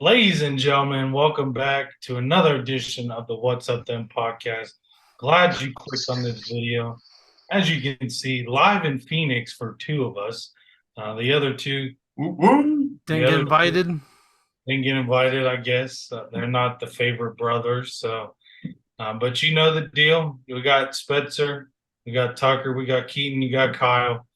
Ladies and gentlemen, welcome back to another edition of the What's Up Then podcast. Glad you clicked on this video. As you can see, live in Phoenix for two of us. The other two, Didn't the get other two invited. didn't get invited, I guess. They're not the favorite brothers. But you know the deal. We got Spencer, we got Tucker, we got Keaton, you got Kyle.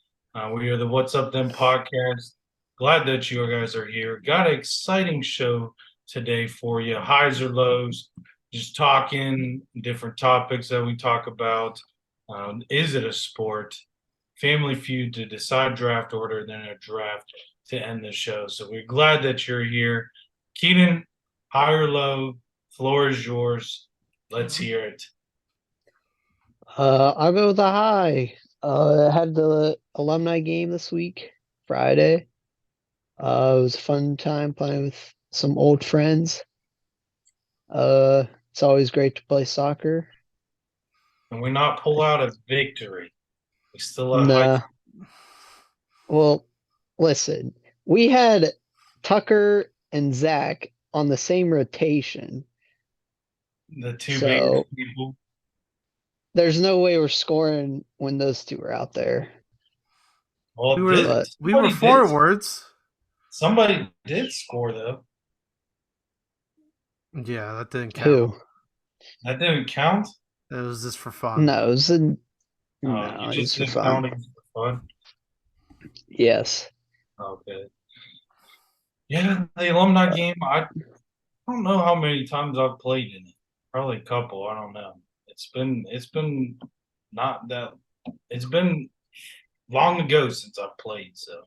We are the What's Up Then podcast. Glad that you guys are here. Got an exciting show today for you. Highs or lows, just talking different topics that we talk about. Is it a sport? Family Feud to decide draft order, then a draft to end the show. So we're glad that you're here. Keaton, high or low, floor is yours. Let's hear it. I'll go with a high. I had the alumni game this week, Friday. It was a fun time playing with some old friends. It's always great to play soccer. And we not pull out a victory. We still have Nah. Well, listen, we had Tucker and Zach on the same rotation. the two So- biggest people. There's no way we're scoring when those two are out there. Well, We were, this- we were somebody did- forwards. Somebody did score though. Yeah, that didn't count. Who? That didn't count. It was just for fun. No, it was in, Oh, no, you it's just for did fun. counting for fun. Yes. Okay. Yeah, the alumni game. I don't know how many times I've played in it. Probably a couple. I don't know. It's been not that. It's been long ago since I've played. So,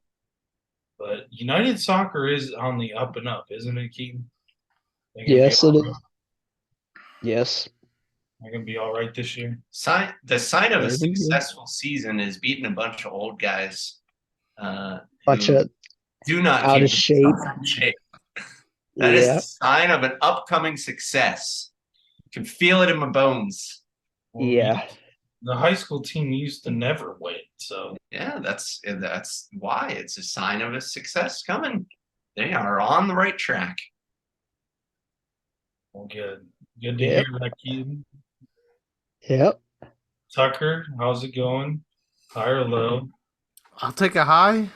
but United Soccer is on the up and up, isn't it, Keaton? They gonna be Yes, all it right? is. Yes. They're gonna be all right this year. The sign of a Very good. successful season is beating a bunch of old guys. Bunch who of do not out keep of shape. themselves in shape. That is Yeah. the sign of an upcoming success. You can feel it in my bones. Well, Yeah. The high school team used to never win, so Yeah, that's why it's a sign of a success coming. They are on the right track. well, good. Good to Yep. hear that, Keaton. Yep. Tucker, how's it going? High or low? I'll take a high.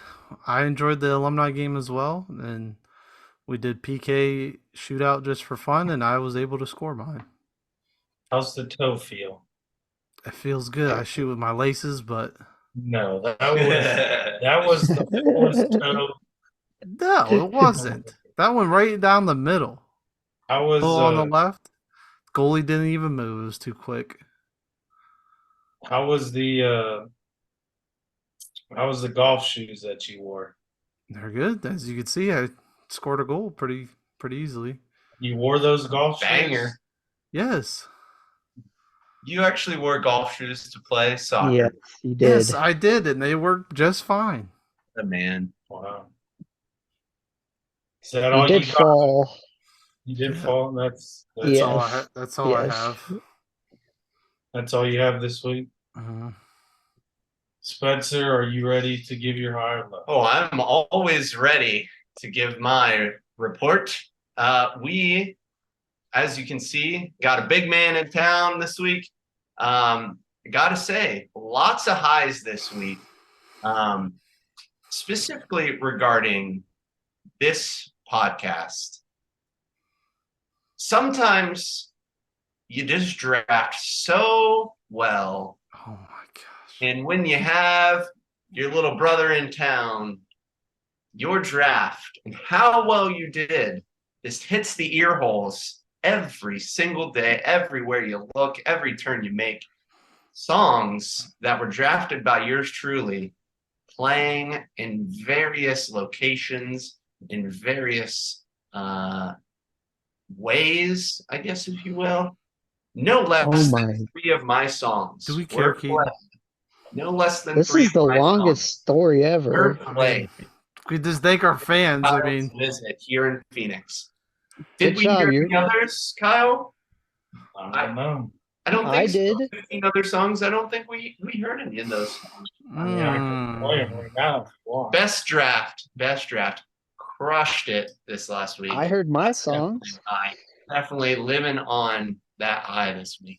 I enjoyed the alumni game as well, and we did PK shootout just for fun, and I was able to score mine. How's the toe feel? It feels good. I shoot with my laces, but No, that was the poorest toe. no, it wasn't. That went right down the middle. How was Goal on the left. Goalie didn't even move. It was too quick. how was the golf shoes that you wore? They're good. As you can see, I scored a goal pretty easily. You wore those golf Banger. shoes? Yes. You actually wore golf shoes to play soccer. Yes, you did. Yes, I did, and they worked just fine. The man. Wow. Is that You all did you got? fall. You did Yeah. fall. That's That's all I Yes. that's all I Yes. have. that's all you have this week. Mhm. Spencer, are you ready to give your high or low? Oh, I'm always ready to give my report. We, as you can see, got a big man in town this week. I gotta say, lots of highs this week. Specifically regarding this podcast. Sometimes you just draft so well. Oh my gosh. And when you have your little brother in town, your draft and how well you did just hits the ear holes every single day, everywhere you look, every turn you make. Songs that were drafted by yours truly, playing in various locations, in various ways, I guess, if you will. No less Oh my. than 3 of my songs. Do we care, were Keaton? played. No less than This 3 is the of my longest story songs ever. were I played. mean, we just thank our fans. I mean, Visit here in Phoenix. Did Good we job, hear you- any others, Kyle? I don't know. I don't I think so. did. 15 other songs. I don't think we heard any of those songs. I mean, I can play 'em mm, right now if you want. Best draft. crushed it this last week. I heard my Definitely songs. high. Definitely living on that high this week.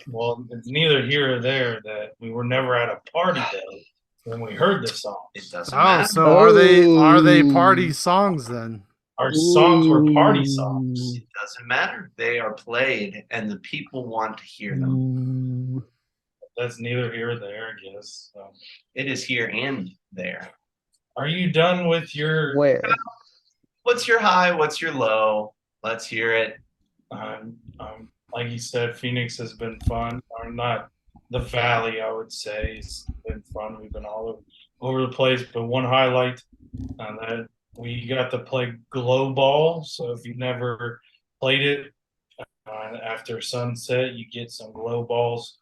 Well, it's neither here or there that we were never at a party though when we heard the song. It doesn't Oh, matter. so are they Oh. party songs then? Our songs were party songs. It doesn't matter. They are played, and the people want to hear them. Ooh. That's neither here or there, I guess. So, It is here and there. are you done with your? Where? What's your high? What's your low? Let's hear it. Like you said, Phoenix has been fun. Or not the Valley, I would say. It's been fun. We've been all over the place. But one highlight that we got to play Glow Ball. So if you've never played it, after sunset, you get some glow balls.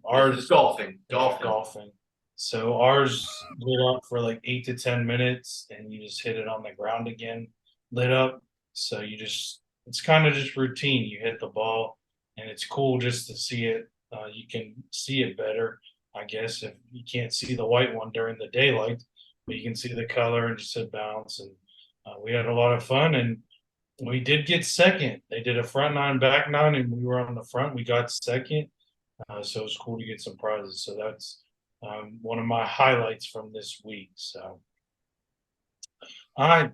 Ours is golfing. Golfing. So ours lit up for like 8 to 10 minutes, and you just hit it on the ground again, lit up. So it's kind of just routine. You hit the ball, and it's cool just to see it. You can see it better, I guess, if you can't see the white one during the daylight, but you can see the color and just a bounce. And we had a lot of fun, and we did get second. They did a front nine, back nine, and we were on the front. We got second, so it was cool to get some prizes. So that's one of my highlights from this week. So, all right.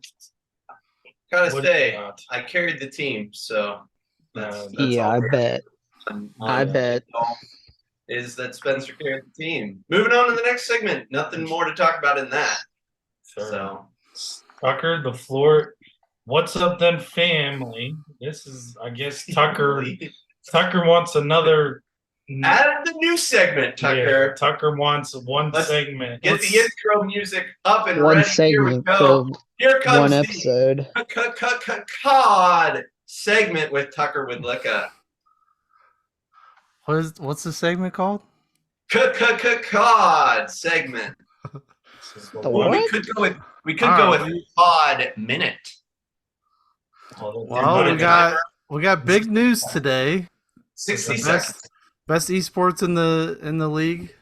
Gotta What say, about? I carried the team, so that's Yeah, all I there bet. on- I on bet. is that Spencer carried the team. Moving on to the next segment. Nothing more to talk about in that. So Tucker, the floor. What's up, then, family? This is, I guess, Tucker. Tucker wants another. Add the new segment, Tucker. Yeah, Tucker wants one Let's segment. Get the intro music up and One ready. Here we segment go. for Here comes one the episode. COD segment with Tucker Widlicka. What's the segment called? COD segment. This is the The one. what? We could go with Alright. COD minute. Well, we got big news today. 60 The seconds. Best esports in the league.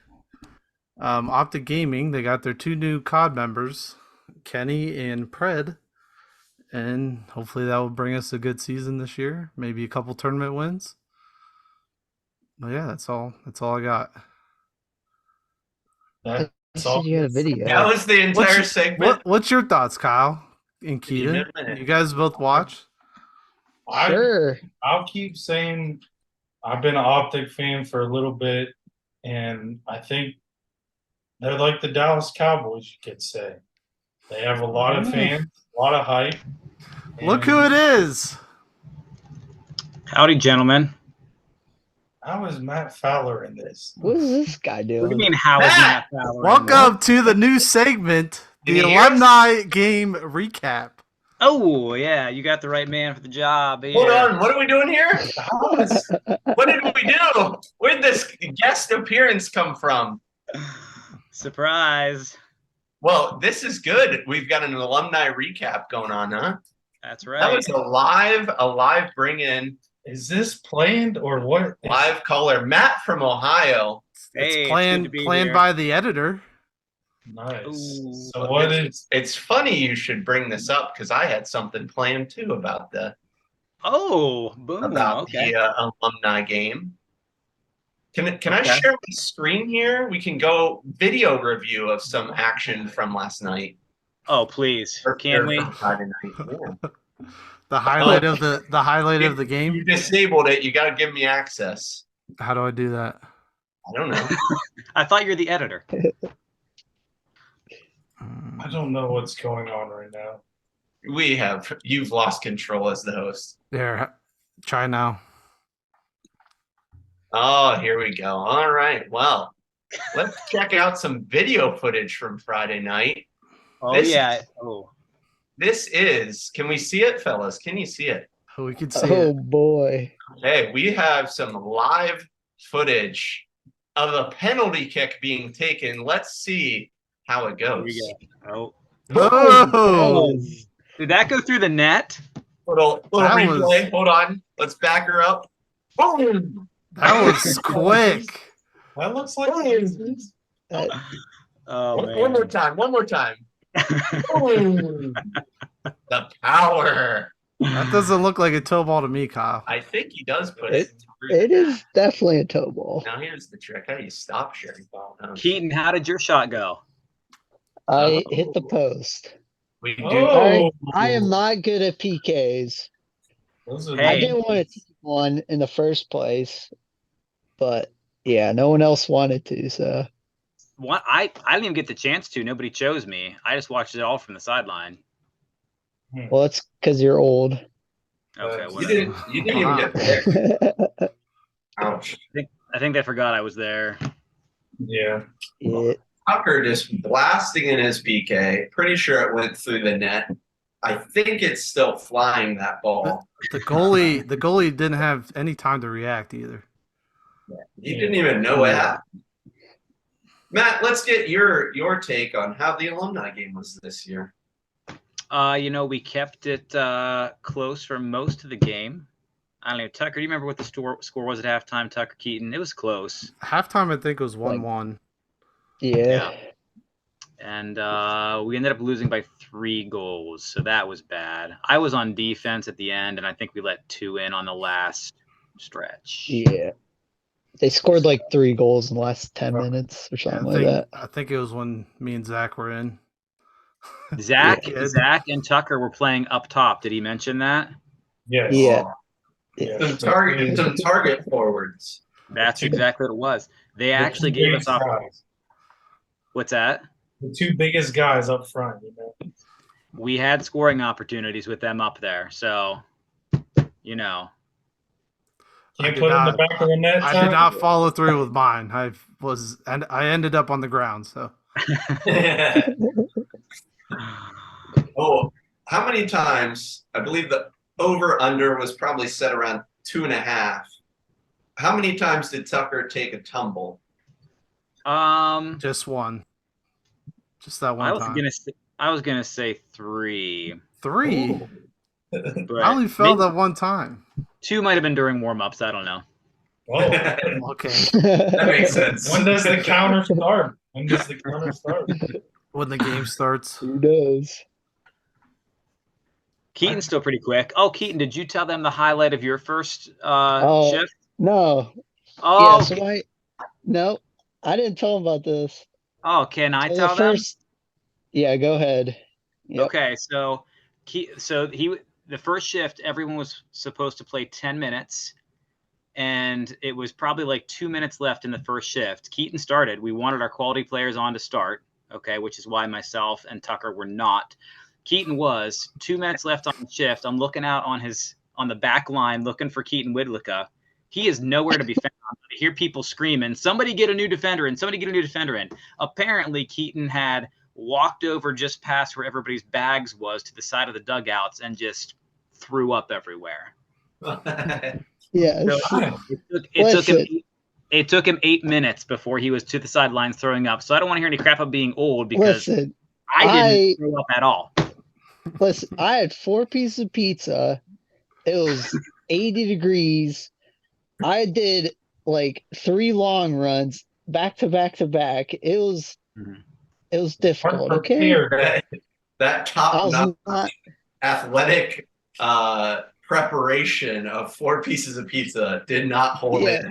Optic Gaming, they got their 2 new COD members, Kenny and Pred, and hopefully that will bring us a good season this year. Maybe a couple tournament wins. But yeah, that's all I got. That's You all. said you had a video. That was the entire segment. What's your thoughts, Kyle and Give me Keaton? a minute. You guys both watch? Sure. I'll keep saying I've been an Optic fan for a little bit, and I think they're like the Dallas Cowboys, you could say. They have a lot of fans, a lot of hype. Look who it is. Howdy, gentlemen. How is Matt Fowler in this? What is this guy What do you doing? mean, how is Matt Fowler? Welcome to the new segment, Can the you hear us? alumni game recap. Oh, yeah, you got the right man for the job. Hold Yeah. on, what are we doing here? What did we do? Where did this guest appearance come from? Surprise. Well, this is good. We've got an alumni recap going on, huh? That's right. That was a live bring in, Is this planned or what? live caller. Matt from Ohio. Hey, It's it's planned good to be planned here. by the editor. Nice. Ooh. So what is? It's funny you should bring this up because I had something planned too about the Oh, boom. Okay. alumni game. Can I Okay. share my screen here? We can go video review of some action from last night. Oh, please. Can we? from Friday night. Yeah. The highlight of the You game. disabled it. You got to give me access. How do I do that? I don't know. I thought you're the editor. I don't know what's going on right now. You've lost control as the host. There, try now. Oh, here we go. All right. Well, let's check out some video footage from Friday night. Oh, This- yeah. Oh. This is, can we see it, fellas? Can you see it? We could see Oh it. boy. Okay, we have some live footage of a penalty kick being taken. Let's see how it Here goes. we go. Oh. Oh, Did that go through the net? Little That replay. was- Hold on. Let's back her up. Boom. that was quick. That looks like That- Oh, One man. more time. One more time. The power. That doesn't look like a toe ball to me, Kyle. I think he does put It- it through It the is net. definitely a toe ball. Now here's the trick. How do you stop sharing ball? Keaton, how did your shot go? I hit the post. We do. Oh, I am not good at PKs. Those are I Hey. didn't want to take one in the first place, but yeah, no one else wanted to. So What I didn't even get the chance to. Nobody chose me. I just watched it all from the sideline. well, it's because you're old. Okay, You whatever. You didn't even get picked. Ouch. I think they forgot I was there. Yeah. Yeah. Tucker just blasting in his PK. Pretty sure it went through the net. I think it's still flying that ball. The goalie didn't have any time to react either. He didn't even know what happened. Matt, let's get your take on how the alumni game was this year. We kept it close for most of the game. I don't know, Tucker. Do you remember what the score was at halftime? Tucker, Keaton. It was close, Halftime, I think it was 1-1. Yeah. and we ended up losing by 3 goals, so that was bad. I was on defense at the end, and I think we let 2 in on the last stretch. Yeah. They scored like 3 goals in the last 10 minutes or something like that. I think it was when me and Zach were in. Zach Yeah. and Tucker were playing up top. Did he mention that? Yes. Yeah. Some target forwards. That's exactly what it was. They The actually two gave us biggest off. guys. What's that? The two biggest guys up front. We had scoring opportunities with them up there, so Can't I put did it in not- the back of the net. I did not follow through with mine. I ended up on the ground. So Oh, how many times? I believe the over under was probably set around 2.5. How many times did Tucker take a tumble? just one, just that one time. I was gonna say 3, 3. Ooh. but I only fell maybe that one time. 2 might have been during warm-ups. I don't know. Oh, That Okay, makes sense. when does the counter start? When does the counter start? when the game starts. Who knows? Keaton's still pretty quick. Oh, Keaton, did you tell them the highlight of your first Oh, shift? No. Oh, Yeah, so no, I didn't tell him about this. oh, can I So tell them? Yeah, go ahead. Yep. Okay, so the first shift, everyone was supposed to play 10 minutes, and it was probably like 2 minutes left in the first shift. Keaton started. We wanted our quality players on to start, okay, which is why myself and Tucker were not. Keaton was 2 minutes left on the shift. I'm looking out on the back line looking for Keaton Widlicka. He is nowhere to be found. I hear people screaming, somebody get a new defender in, somebody get a new defender in. Apparently, Keaton had walked over just past where everybody's bags was to the side of the dugouts and just threw up everywhere. Yeah. So it took him 8 minutes before he was to the sidelines throwing up. So I don't want to hear any crap about being old because Listen, I didn't throw up at all. listen, I had 4 pieces of pizza. It was 80 degrees. I did like 3 long runs back to back to back. It was difficult. Okay. that I top was not athletic preparation of 4 pieces of pizza did not hold Yeah.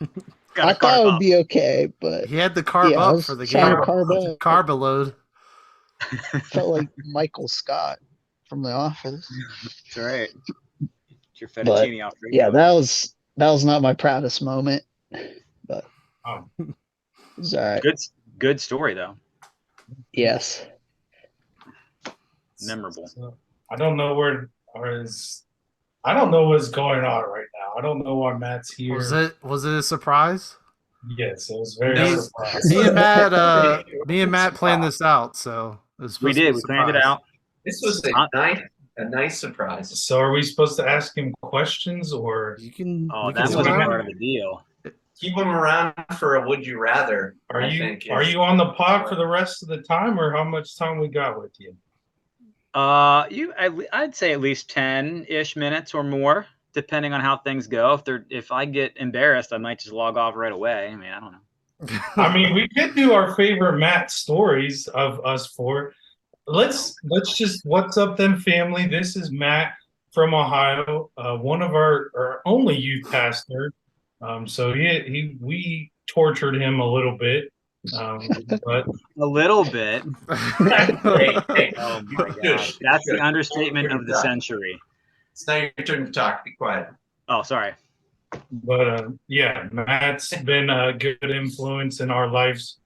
in. Got I a thought carb it would up. be okay, but He had the carb Yeah, I up was for the trying game. to carb up. Carb load. felt like Michael Scott from The Office. That's right. Get your fettuccine Alfredo. Yeah, that was not my proudest moment, but Oh. it's all right. Good story though. Yes. Memorable. So, I don't know I don't know what's going on right now. I don't know why Matt's here. Was it a surprise? Yes, it was very Me- surprising. Me and Matt planned this out, so it was We supposed to be did. a We planned it surprise. out. This was a nice surprise. So are we supposed to ask him questions or You can. Oh, we can that do wasn't whatever. part of the deal. Keep them around for a would you rather. are I you think, are if- you on the pod for the rest of the time or how much time we got with you? I'd say at least 10-ish minutes or more, depending on how things go. If I get embarrassed, I might just log off right away. I mean, I don't know. I mean, we could do our favorite Matt stories of us four. let's just what's up then, family. This is Matt from Ohio, one of our only youth pastor. So we tortured him a little bit, but A little bit. Hey, Oh my God, shush, that's the shush. understatement of the century. It's now your turn to talk. Be quiet. Oh, sorry. yeah, Matt's been a good influence in our lives.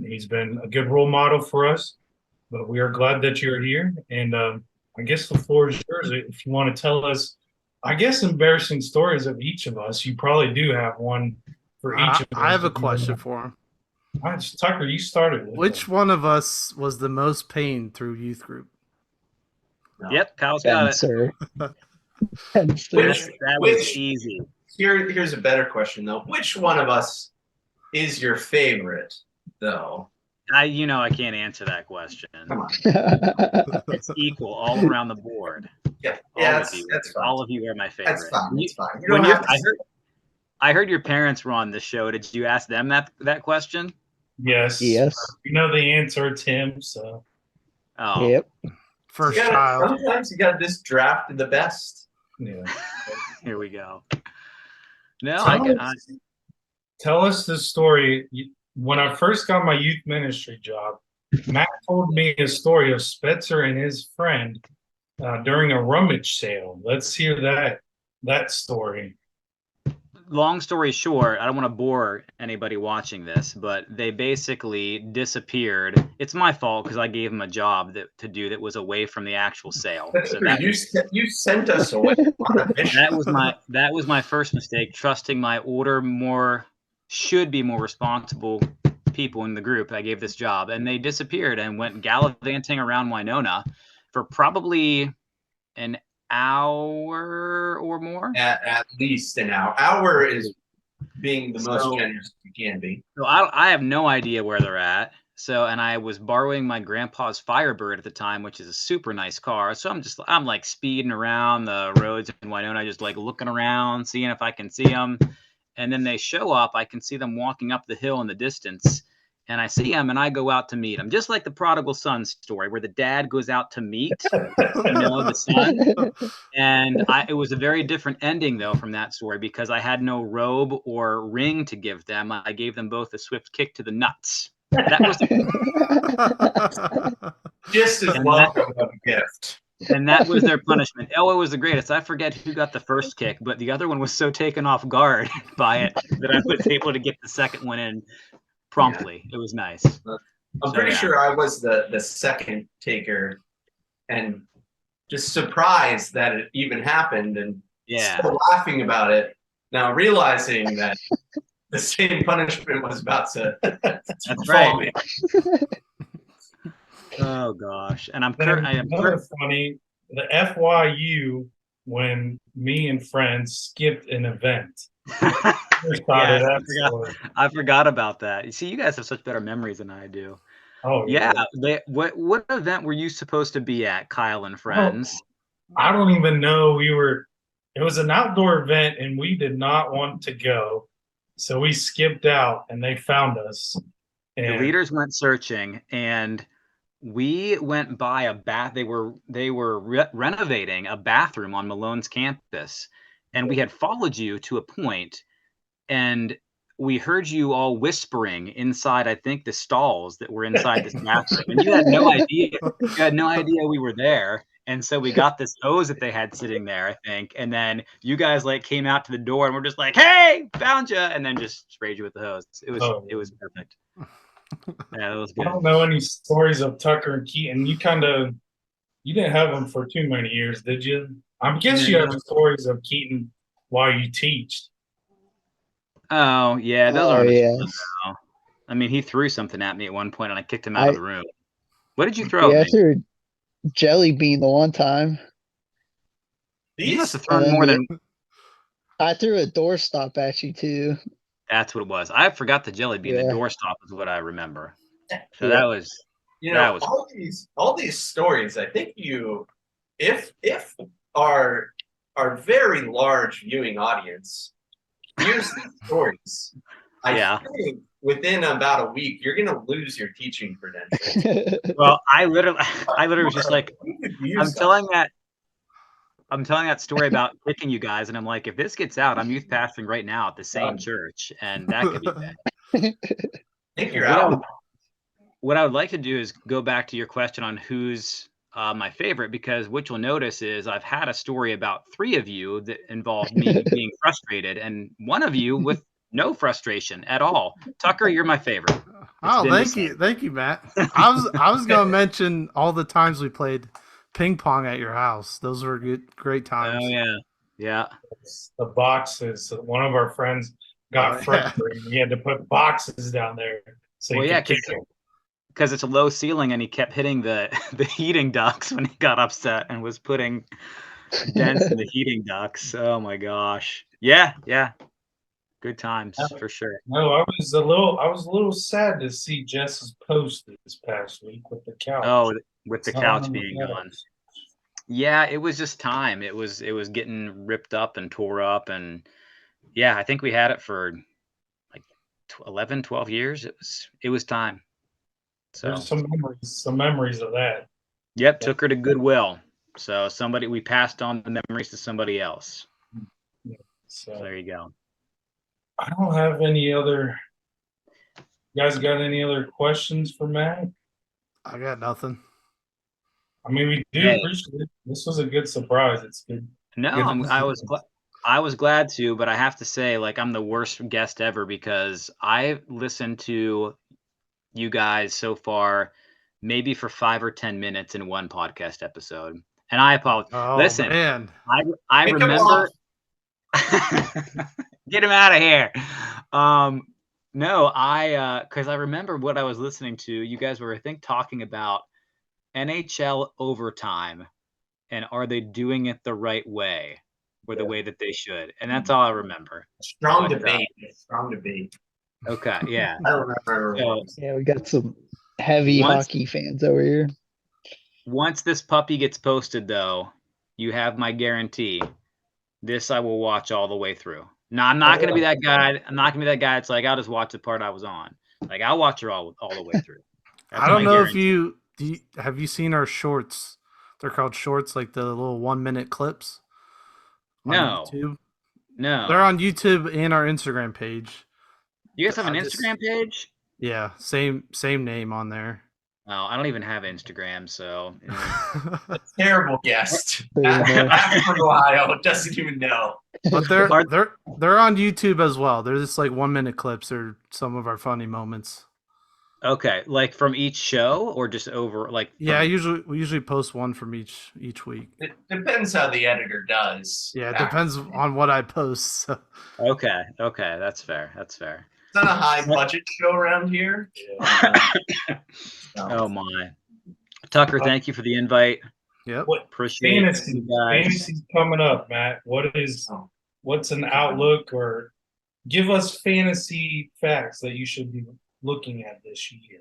He's been a good role model for us. But we are glad that you're here, and I guess the floor is yours if you want to tell us. I guess embarrassing stories of each of us. You probably do have one for each of us. I have a question for him. All right, Tucker, you started with Which one of us was the most pained through youth group? No. Yep, Kyle's got it. Spencer. Which- That was which- easy. Here's a better question though. Which one of us is your favorite though? I can't answer that question. Come on. It's equal all around the board. Yeah, All yeah, of you. that's fine. All of you are my favorite. That's fine. That's fine. You When don't you- have to. I heard your parents were on the show. Did you ask them that question? Yes. Yes. You know the answer. It's him. So Oh, Yep. First You gotta- child. Sometimes you got to just draft the best. yeah. here we go. No, Tell us the story. When I first got my youth ministry job, Matt told me a story of Spencer and his friend during a rummage sale. Let's hear that story. long story short, I don't want to bore anybody watching this, but they basically disappeared. It's my fault because I gave them a job to do that was away from the actual sale. That's So true. that, You sent us away on a mission. that was my first mistake, trusting my should be more responsible people in the group I gave this job, and they disappeared and went gallivanting around Winona for probably an hour or more. At least an hour. Hour is being the most So- generous you can be. So I have no idea where they're at. So, and I was borrowing my grandpa's Firebird at the time, which is a super nice car. So I'm like speeding around the roads in Winona, just like looking around, seeing if I can see them. And then they show up. I can see them walking up the hill in the distance. And I see them and I go out to meet them. Just like the prodigal son story where the dad goes out to meet, the son. And it was a very different ending, though, from that story because I had no robe or ring to give them. I gave them both a swift kick to the nuts. That was Just as And welcome of a gift. and that was their punishment. Oh, it was the greatest. I forget who got the first kick, but the other one was so taken off guard by it that I was able to get the second one in promptly. It was nice. I'm pretty sure I was the second taker and just surprised that it even happened and Yeah. still laughing about it. Now realizing that the same punishment was about to That's fall right. me. Oh gosh. And I'm Then I am another funny, the FYU when me and friends skipped an event. First thought of Yeah, that story. I forgot about that. You see, you guys have such better memories than I do. Oh Yeah. What event were you supposed to be at, Kyle and friends? I don't even know. It was an outdoor event and we did not want to go. So we skipped out and they found us. The And leaders went searching and we went by a bath. They were renovating a bathroom on Malone's campus, and we had followed you to a point, and we heard you all whispering inside. I think the stalls that were inside this bathroom, and you had no idea. You had no idea we were there, and so we got this hose that they had sitting there, I think, and then you guys like came out to the door, and we're just like, "Hey, found you!" and then just sprayed you with the hose. It was perfect. Yeah, that was I good. don't know any stories of Tucker and Keaton. You didn't have them for too many years, did you? I guess you have stories of Keaton while you teach. Oh yeah, those Oh, aren't as yes. fun, though. I mean, he threw something at me at one point, and I kicked him out of I- the room. What did you throw Yeah, I at me? threw a jelly bean the one time. You must have And thrown then more the- than. I threw a doorstop at you too. That's what it was. I forgot the jelly bean. Yeah. The doorstop is what I remember. So Yeah. that was. You That know, was- all these stories, I think if our very large viewing audience hears these stories, Yeah. think within about a week, you're gonna lose your teaching credentials. Well, I literally was just like, You could use I'm them. telling that story about picking you guys, and I'm like, if this gets out, I'm youth pastoring right now at the same church, and that could be bad. I think you're What I out. would, what I would like to do is go back to your question on who's my favorite, because what you'll notice is I've had a story about 3 of you that involved me being frustrated, and one of you with no frustration at all. Tucker, you're my favorite. Oh, been the thank you, Matt. I was gonna mention all the times we played ping pong at your house. Those were great times. Oh yeah, yeah. The boxes. One of our friends got Oh, yeah. frustrated. He had to put boxes down there. So Well, he yeah, could kick it. because it's a low ceiling, and he kept hitting the heating ducts when he got upset and was putting dents in the heating ducts. Oh my gosh. Yeah, yeah. Good times for sure. No, I was a little sad to see Jess's post this past week with the couch. Oh, with the It's not couch on the being couch. gone. Yeah, it was just time. It was getting ripped up and tore up, and yeah, I think we had it for like 11, 12 years. It was time. So, There's some memories of that. yep, took her to Goodwill. So we passed on the memories to somebody else. So So there you go. I don't have any other. You guys got any other questions for Matt? I got nothing. I mean, we do Hey. appreciate it. This was a good surprise. It's good. No, Good. I was glad to, but I have to say, like, I'm the worst guest ever because I've listened to you guys so far, maybe for 5 or 10 minutes in one podcast episode, and I apologize. Oh Listen, man, I Pick 'em remember. Get him out of here. No, because I remember what I was listening to. You guys were, I think, talking about NHL overtime and are they doing it the right way or the way that they should? And that's all I remember. Strong But, debate. Strong debate. Okay, yeah. I don't remember. So Yeah, we got some heavy Once- hockey fans over here. once this puppy gets posted, though, you have my guarantee. This I will watch all the way through. No, I'm not gonna be that guy. I'm not gonna be that guy. It's like I'll just watch the part I was on. Like I'll watch her all the way through. That's I don't my know if guarantee. have you seen our shorts? They're called shorts, like the little 1 minute clips. On No. YouTube. No. They're on YouTube and our Instagram page. You guys have an I just- Instagram page? Yeah, same name on there. Oh, I don't even have Instagram, so Terrible guest. Yeah. After from Ohio, doesn't even know. But they're Are- they're on YouTube as well. They're just like 1 minute clips or some of our funny moments. okay. Like from each show or just over like Yeah, from- we usually post one from each week. It depends how the editor does. Yeah, it depends on what I post. So. Okay, that's fair. That's fair. It's not a high budget show around here. Oh my. Tucker, thank you for the invite. Yep. What Appreciate fantasy? you guys. Fantasy's coming up, Matt. What's an outlook, or give us fantasy facts that you should be looking at this year?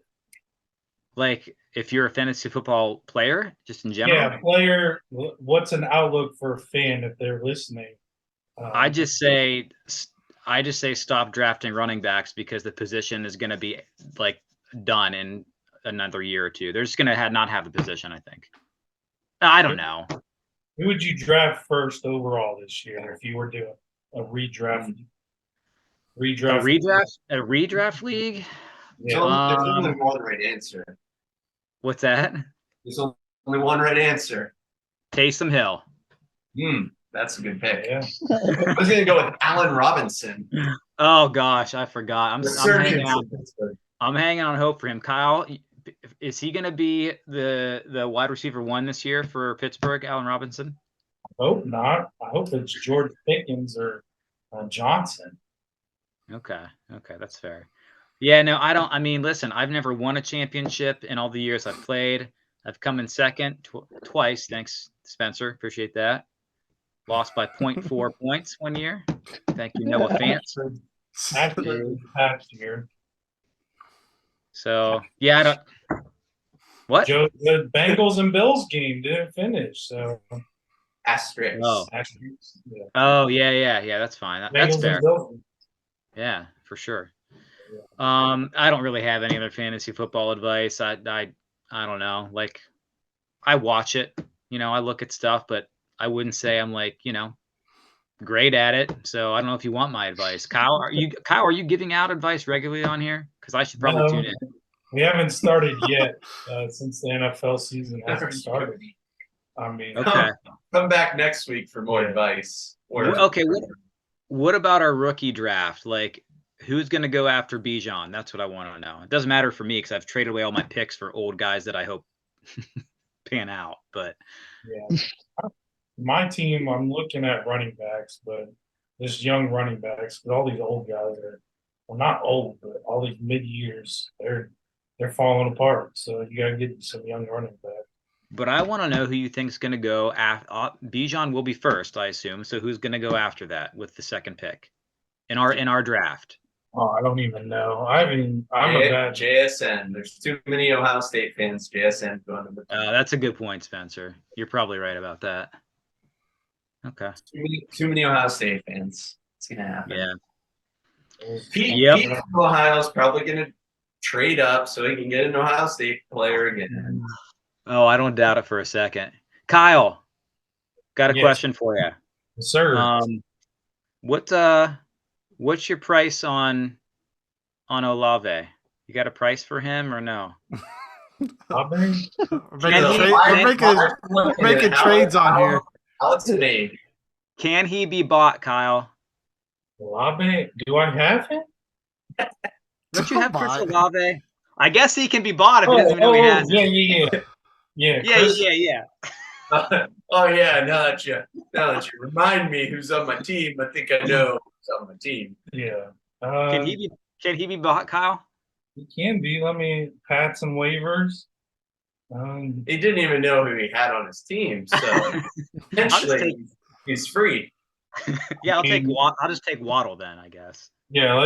Like if you're a fantasy football player, just in general. Yeah, player. What's an outlook for a fan if they're listening? I just say stop drafting running backs because the position is going to be like done in another year or two. They're just going to not have the position, I think. I don't know. Who would you draft first overall this year if you were doing a redraft? A redraft league? There's Yeah. only one right answer. What's that? There's only one right answer. Taysom Hill. That's a good pick. Yeah. I was gonna go with Allen Robinson. Oh gosh, I forgot. I'm hanging out. Resurgence. I'm hanging on hope for him. Kyle, is he going to be the wide receiver 1 this year for Pittsburgh, Allen Robinson? Hope not. I hope it's George Pickens or Johnson. Okay, that's fair. Yeah, no, I mean, listen, I've never won a championship in all the years I've played. I've come in second twice. Thanks, Spencer. Appreciate that. Lost by 0.4 points one year. Thank you, Noah Fant. After the past year, So, yeah, I don't. What? the Bengals and Bills game didn't finish, so Asterisk. Oh. actually, yeah. Oh, yeah, that's fine. That's Bengals and fair. Bills. Yeah, for sure. I don't really have any other fantasy football advice. I don't know. Like, I watch it, I look at stuff, but I wouldn't say I'm like, great at it. So I don't know if you want my advice. Kyle, are you giving out advice regularly on here? Because I should probably No, tune in. we haven't started yet since the NFL season hasn't started. I mean, Okay. Come back next week for more advice. Okay. What about our rookie draft? Like, who's going to go after Bijan? That's what I want to know. It doesn't matter for me because I've traded away all my picks for old guys that I hope pan out. But yeah. My team, I'm looking at running backs, but just young running backs, because all these old guys are, well, not old, but all these mid years, they're falling apart. So you got to get some young running backs. But I want to know who you think is going to go after. Bijan will be first, I assume. So who's going to go after that with the second pick in our draft? Oh, I don't even know. I'm a bad. JSN. There's too many Ohio State fans. JSN going to the. That's a good point, Spencer. You're probably right about that. Okay. Too many Ohio State fans. It's gonna happen. Yeah. Pete from Ohio is probably gonna trade up so he can get an Ohio State player again. Oh, I don't doubt it for a second. Kyle, got a question for you. Yes, sir. What's your price on Olave? You got a price for him or no? We're making trades on here. Alex made. Can he be bought, Kyle? Olave? Do I have him? Don't you have Chris Olave? I guess he can be bought if he doesn't even know he has it. Yeah. Yeah. Oh yeah, now that you remind me who's on my team, I think I know who's on my team. Yeah. Can he be bought, Kyle? He can be. Let me pat some waivers. He didn't even know who he had on his team, so potentially he's free. Yeah, I'll just take Waddle then, I guess. Yeah,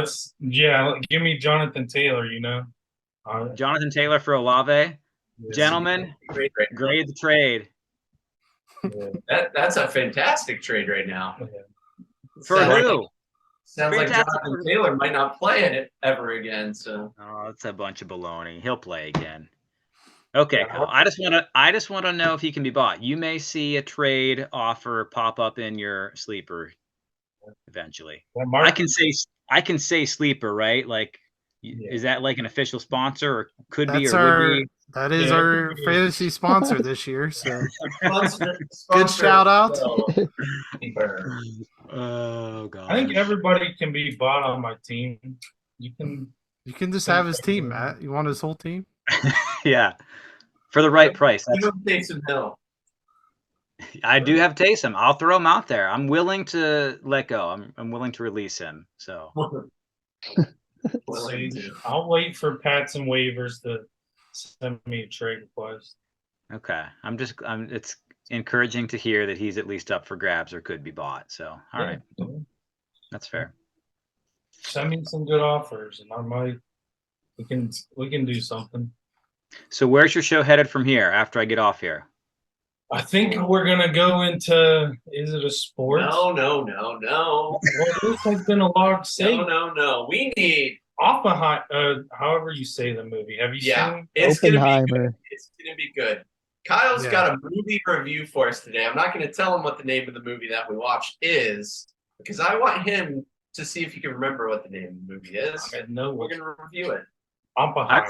give me Jonathan Taylor, Jonathan Taylor for Olave. Gentlemen, grade the trade. Yeah. That's a fantastic trade right now. Yeah. For who? Sounds like Jonathan Taylor might not play in it ever again. So that's a bunch of baloney. He'll play again. Okay, Kyle. I just want to know if he can be bought. You may see a trade offer pop up in your sleeper eventually. I can say sleeper, right? Like, is that like an official sponsor or would be? That is our fantasy sponsor this year. So good shout out. Oh god. I think everybody can be bought on my team. You can just have his team, Matt. You want his whole team? Yeah. For the right price. Taysom Hill. I do have Taysom. I'll throw him out there. I'm willing to let go. I'm willing to release him. So I'll wait for Pats and waivers to send me a trade request. Okay. It's encouraging to hear that he's at least up for grabs or could be bought. So all right. That's fair. Send me some good offers and we can do something. So where's your show headed from here after I get off here? I think we're gonna go into. Is it a sport? No. Well, this has been a long segment. No. We need Oppenheimer. However you say the movie. Have you seen? It's Oppenheimer. gonna be good. It's gonna be good. Kyle's got a movie review for us today. I'm not gonna tell him what the name of the movie that we watched is because I want him to see if he can remember what the name of the movie is. I know we're gonna review it. Oppenheimer.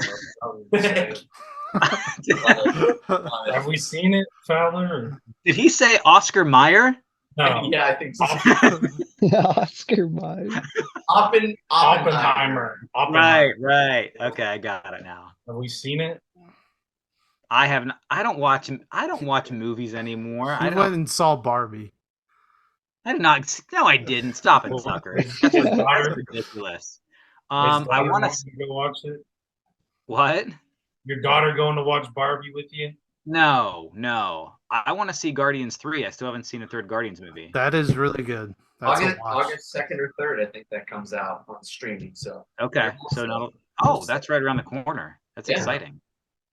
Have we seen it, Fowler? Did he say Oscar Mayer? No. Yeah, I think so. Oscar Mayer. Oppenheimer. Right. Okay, I got it now. Have we seen it? I haven't. I don't watch movies anymore. I went and saw Barbie. I did not. No, I didn't. Stop it, sucker. That's ridiculous. I want to go watch it. What? Your daughter going to watch Barbie with you? No. I want to see Guardians 3. I still haven't seen the third Guardians movie. That is really good. That's August 2nd or 3rd, I think that comes out on streaming. So okay. So now, that's right around the corner. That's exciting.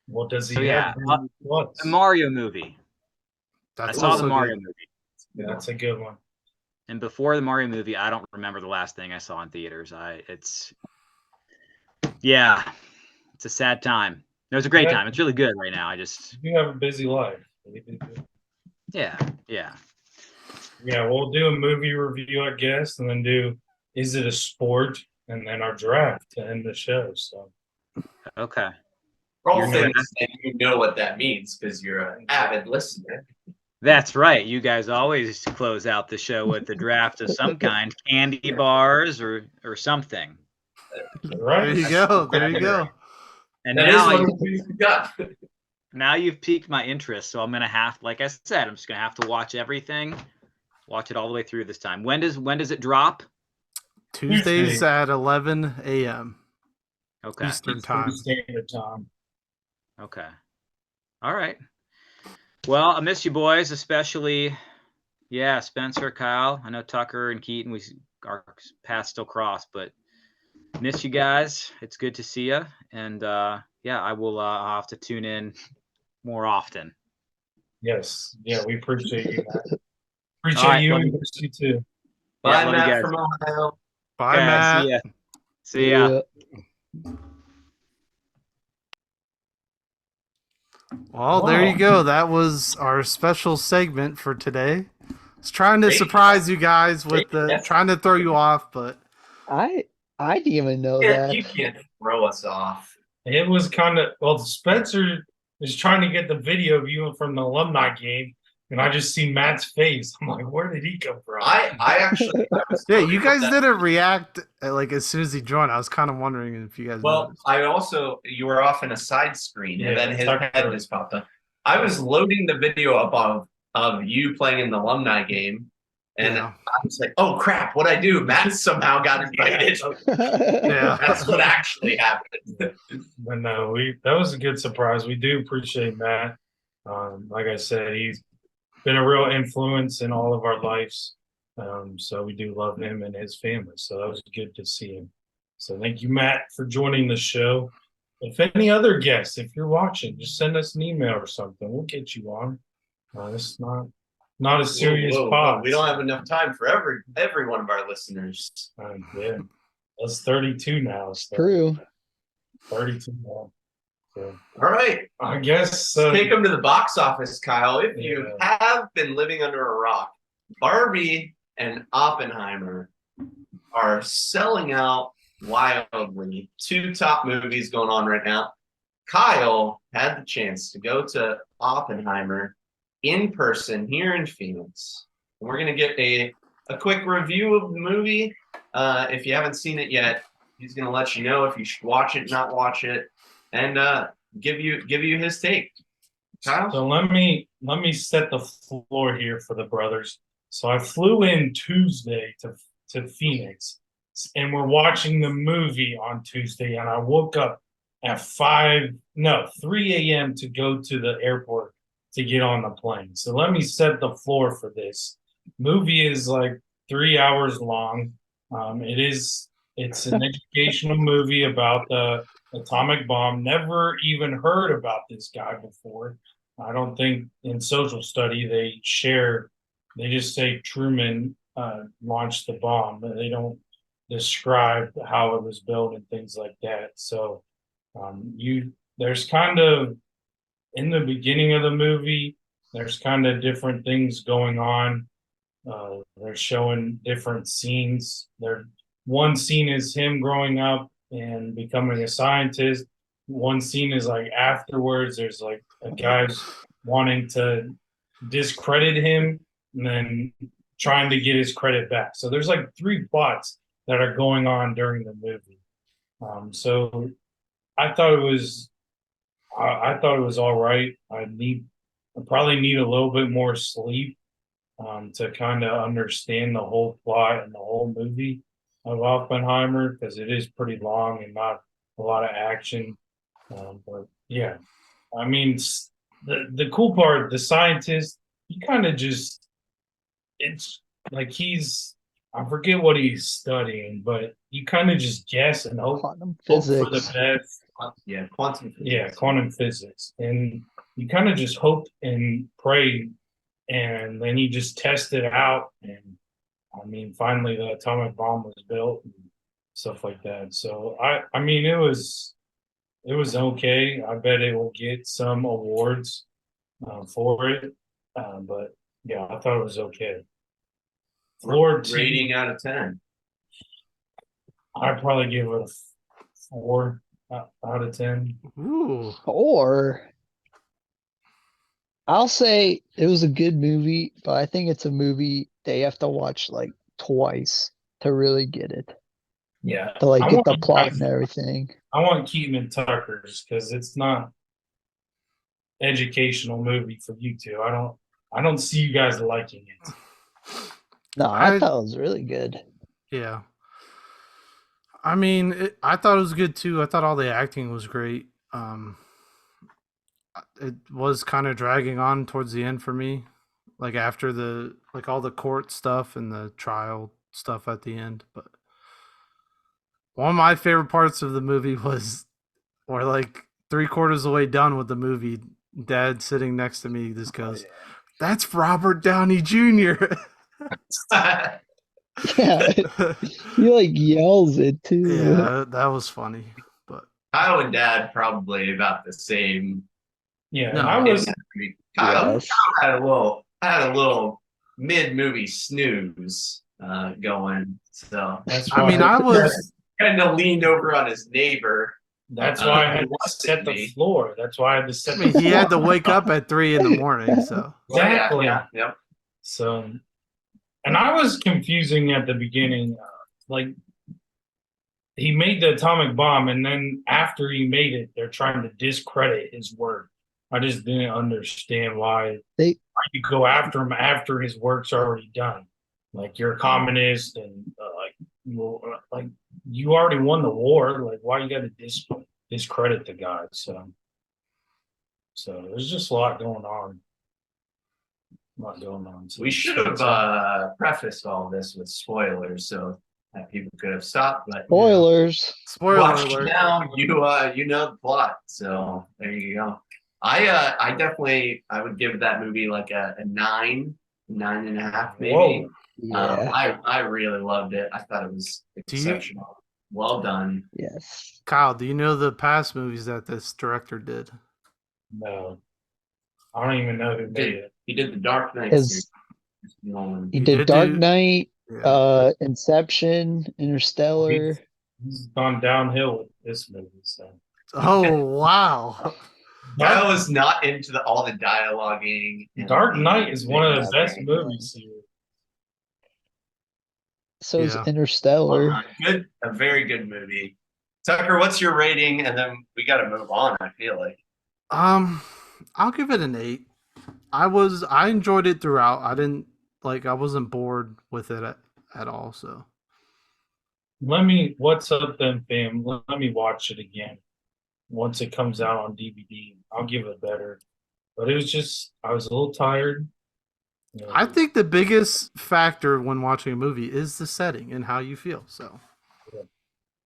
Well, does he have the Mario movie? I saw the Mario movie. Yeah, that's a good one. And before the Mario movie, I don't remember the last thing I saw in theaters. Yeah, it's a sad time. It was a great Yeah. time. It's really good right now. I just, You have a busy life. yeah. Yeah, we'll do a movie review, I guess, and then do is it a sport, and then our draft to end the show. So Okay. All Your things draft. that you know what that means because you're an avid listener. That's right. You guys always close out the show with a draft of some kind, candy bars or something. right, There you go. There you go. And That is now, what we've got. now you've piqued my interest, so I'm gonna have, like I said, I'm just gonna have to watch everything, watch it all the way through this time. When does it drop? Tuesdays Tuesday. at 11 a.m. Okay. Eastern time. Standard time. Okay. All right. Well, I miss you boys, especially, yeah, Spencer, Kyle. I know Tucker and Keaton, our paths still cross, but miss you guys. It's good to see you. And yeah, I'll have to tune in more often. Yes, yeah, we appreciate you, Matt. All Appreciate right, you love and you. miss you too. Bye, love you Matt guys. from Ohio. Bye, Okay, Matt. See ya. See ya. Well, there you Wow. go. That was our special segment for today. I was trying to Great. surprise you guys with the Yes. trying to throw you off, but I didn't even know Yeah, that. you can't throw us off. It was kind of well. Spencer is trying to get the video of you from the alumni game, and I just see Matt's face. I'm like, where did he come from? I actually I was yeah, looking you at guys that. didn't react like as soon as he joined. I was kind of wondering if you guys Well, noticed. I also you were off in a side screen, and Yeah, then his Tucker. head just popped up. I was loading the video up of you playing in the alumni game, and Yeah. I was like, "Oh crap! What I do? Matt somehow got invited." Yeah. That's what actually happened. But no, that was a good surprise. We do appreciate Matt. Like I said, he's been a real influence in all of our lives. So we do love him and his family. So that was good to see him. So thank you, Matt, for joining the show. If any other guests, if you're watching, just send us an email or something. We'll get you on. It's not a serious Whoa, whoa, pod. whoa. We don't have enough time for every one of our listeners. Yeah, that's 32 now. So True. 32 now. So All right, I guess take them to the box office, Kyle. If you Yeah. have been living under a rock, Barbie and Oppenheimer are selling out wildly. Two top movies going on right now. Kyle had the chance to go to Oppenheimer in person here in Phoenix. And we're going to get a quick review of the movie. If you haven't seen it yet, he's going to let you know if you should watch it, not watch it, and give you his take. Kyle? So let me set the floor here for the brothers. So I flew in Tuesday to Phoenix, and we're watching the movie on Tuesday, and I woke up at 3 a.m. to go to the airport to get on the plane. So let me set the floor for this. Movie is like 3 hours long. It's an educational movie about the atomic bomb. Never even heard about this guy before. I don't think in social study they just say Truman launched the bomb, but they don't describe how it was built and things like that. So there's kind of in the beginning of the movie, there's kind of different things going on. They're showing different scenes. One scene is him growing up and becoming a scientist. One scene is like afterwards, there's like a guy's wanting to discredit him and then trying to get his credit back. So there's like three plots that are going on during the movie. So I thought it was all right. I probably need a little bit more sleep to kind of understand the whole plot and the whole movie of Oppenheimer because it is pretty long and not a lot of action. But yeah, I mean, the cool part, the scientist, he kind of just, it's like I forget what he's studying, but you kind of just guess and hope Quantum for physics. the best. Yeah, quantum physics. Yeah, quantum physics. And you kind of just hope and pray, and then you just test it out. And I mean, finally, the atomic bomb was built. And stuff like that. So I mean, it was okay. I bet it will get some awards for it, but yeah, I thought it was okay. Floor T, Rating out of 10. I'd probably give it a 4 out of 10. Ooh. Or I'll say it was a good movie, but I think it's a movie they have to watch like twice to really get it. Yeah, To like I get the want- plot and everything. I want Keaton and Tucker's because it's not educational movie for you two. I don't see you guys liking it. No, I I- thought it was really good. Yeah. I mean, I thought it was good too. I thought all the acting was great. It was kind of dragging on towards the end for me, like after all the court stuff and the trial stuff at the end. But one of my favorite parts of the movie was, or like 3/4 of the way done with the movie, Dad sitting next to me just goes, "That's Robert Downey Jr." Yeah, he like yells it too. Yeah, that was funny. But Kyle and Dad probably about the same. Yeah, No. and I was Kyle Yes. had a little mid-movie snooze going. So that's I why mean, I was kind of leaned over on his neighbor. that's why I had to Watched set the me. floor. That's why I had to set I mean, the he had to floor. wake up at 3 in the morning, so Exactly. Yeah. So, and I was confusing at the beginning, like he made the atomic bomb, and then after he made it, they're trying to discredit his work. I just didn't understand why They- you go after him after his work's already done. Like you're a communist, and like you already won the war. Like why you got to discredit the guy? So there's just a lot going on. So We should have prefaced all this with spoilers so that people could have stopped. But Spoilers. spoiler watch alert. now, you know the plot. So there you go. I definitely I would give that movie like a 9.5 maybe. Whoa. Yeah. I really loved it. I thought it was Do you- exceptional. Well done. Yes. Kyle, do you know the past movies that this director did? No, I don't even know who made it. He did the Dark Knight His- series. Nolan. He He did did Dark do- Knight, Yeah. Inception, Interstellar. He's gone downhill with this movie. So Oh wow. I was not into all the dialoguing. and Dark the- Knight is one of the Yeah, best Dark movies here. So is Yeah. Interstellar. Good, a very good movie. Tucker, what's your rating? And then we got to move on. I feel like. I'll give it an 8. I enjoyed it throughout. I wasn't bored with it at all. So What's up then, fam? Let me watch it again. Once it comes out on DVD, I'll give it better. But it was just, I was a little tired. You know, I think the biggest factor when watching a movie is the setting and how you feel. So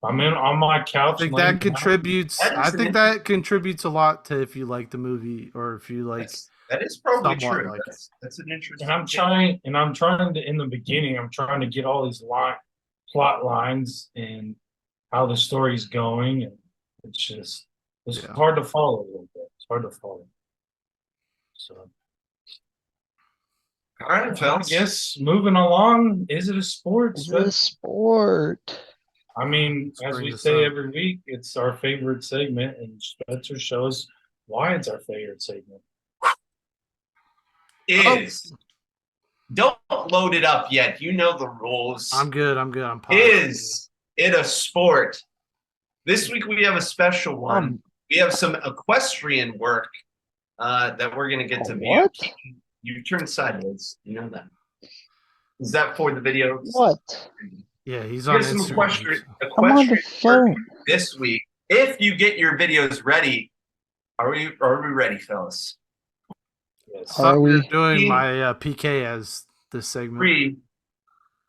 I'm in on my I couch. think laying that down. contributes. That is I an think that contributes a lot to if you like the movie or if you like. That is probably somewhat true. like That's an interesting. And I'm trying to, in the beginning, I'm trying to get all these plot lines and how the story's going. And it's Yeah. hard to follow a little bit. It's hard to follow. So All right, I fellas. guess moving along, is it a sport? Is it a sport? I mean, Let's as bring we this say up. every week, it's our favorite segment, and Spencer shows why it's our favorite segment. Is don't load it up yet. You know the rules. I'm good. I'm positive. Is it a sport? This week we have a special one. We have some equestrian work that we're going to get to view. What? You turn sideways. You know that. Is that for the video? What? Yeah, he's We on have some Instagram. I'm on the equestrian work phone. this week. If you get your videos ready, are we ready, fellas? Yes. So Are we're we? doing my PK as this segment? 3,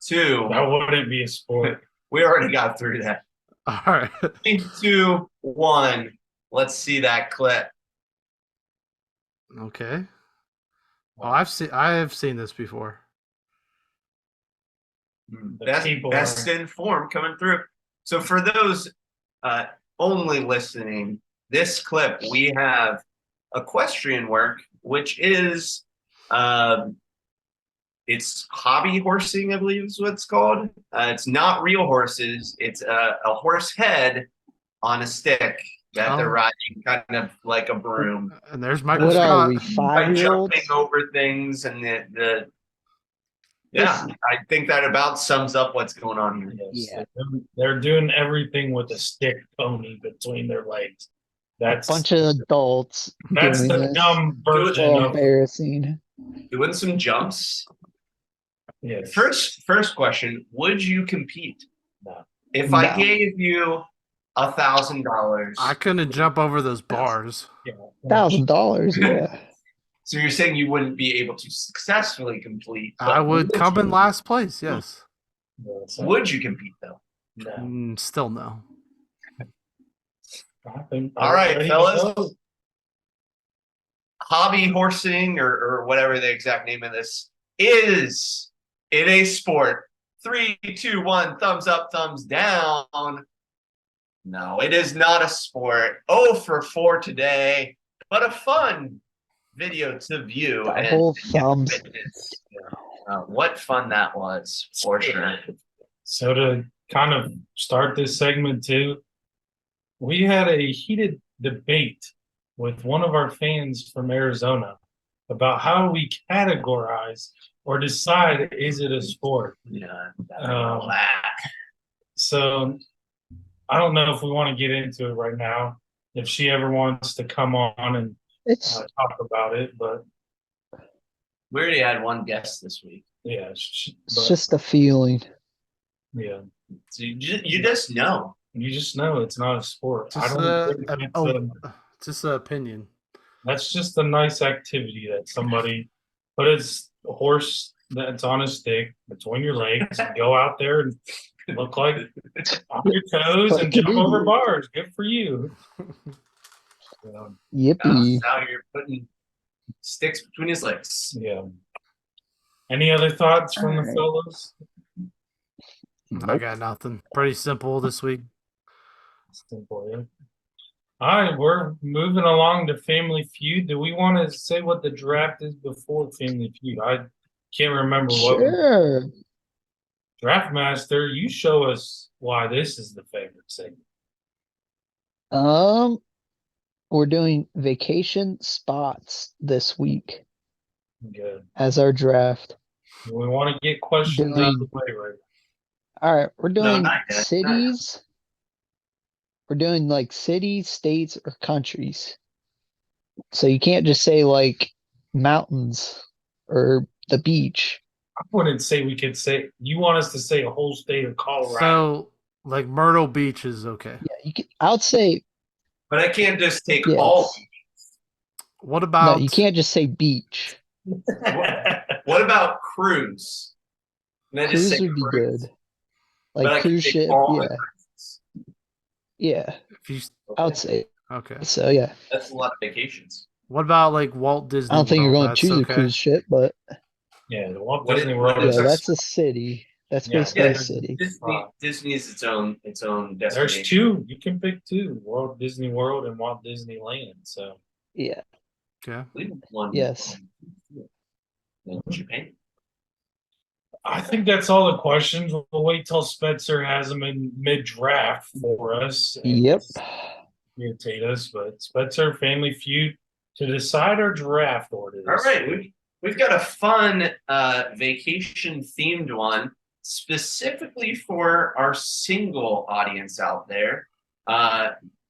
2. That wouldn't be a sport. We already got through that. All right. 3, 2, 1. Let's see that clip. Okay. Oh, I have seen this before. The Best people best are- informed coming through. So for those only listening, this clip we have equestrian work, which is it's hobby horsing, I believe is what it's called. It's not real horses. It's a horse head on a stick that they're Oh. riding, kind of like a broom. And there's Michael What Scott. are we, By 5-year-olds? jumping over things and yeah, I think that about sums up what's going on here. Yes, Yeah. they're doing everything with a stick pony between their legs. That's Bunch of adults that's doing the this. dumb So version of embarrassing. Doing some jumps. yes. First question: would you compete? No. If I No. gave you $1,000, I couldn't jump over those bars. Yeah. $1,000, yeah. so you're saying you wouldn't be able to successfully complete? but I would come in last place. Yes. Yeah, so, Would you compete though? no. Still no. I think All right, there you fellas. go. Hobby horsing or whatever the exact name of this is it a sport? 3, 2, 1, thumbs up, thumbs down. No, it is not a sport. 0 for 4 today, but a fun video to view. Double thumbs. fitness. What fun that was, for sure. So to kind of start this segment too, we had a heated debate with one of our fans from Arizona about how we categorize or decide, is it a sport? Yeah. So I don't know if we want to get into it right now. If she ever wants to come on and It's talk about it, but We already had one guest this week. yeah, it's just a feeling. yeah, So you just know. you just know it's not a sport. I Just don't think just an opinion. that's just a nice activity that somebody, but it's a horse that's on a stick between your legs. And go out there and look like on your toes and jump over bars. Good for you. Yippee. Now you're putting sticks between his legs. Yeah. Any other thoughts from the Alright. fellows? I got nothing. Pretty simple this week. Simple, yeah. All right, we're moving along to Family Feud. Do we want to say what the draft is before Family Feud? I can't remember what. Sure. Draft Master, you show us why this is the favorite segment. We're doing vacation spots this week Good. as our draft. We want to get questions out of the way right All right, we're doing not yet. cities. We're doing like cities, states, or countries. So you can't just say like mountains or the beach. I wouldn't say we could say, you want us to say a whole state of Colorado. So, like Myrtle Beach is okay. Yeah, you can. I would say But I can't just take Yes. all. What no. about You can't just say beach. What about cruise? Can I just Cruise say would be cruise? good. But Like I can cruise take ship. all the Yeah, cruises. yeah. if you? I would say Okay. so. Yeah. That's a lot of vacations. What about like Walt Disney? I don't think you're World? going to That's choose okay. a cruise ship, but Yeah, the Walt What Disney is- World what yeah, is is that's a city. That's Yeah. basically Yeah. a city. Disney is its own destination. There's two. You can pick two: Walt Disney World and Walt Disneyland. So Yeah. Okay. I believe one. Yes. In Japan. I think that's all the questions. We'll wait till Spencer has them in mid-draft for us. and Yep. Irritate us, but Spencer, Family Feud to decide our draft order. All right, we've got a fun vacation themed one specifically for our single audience out there.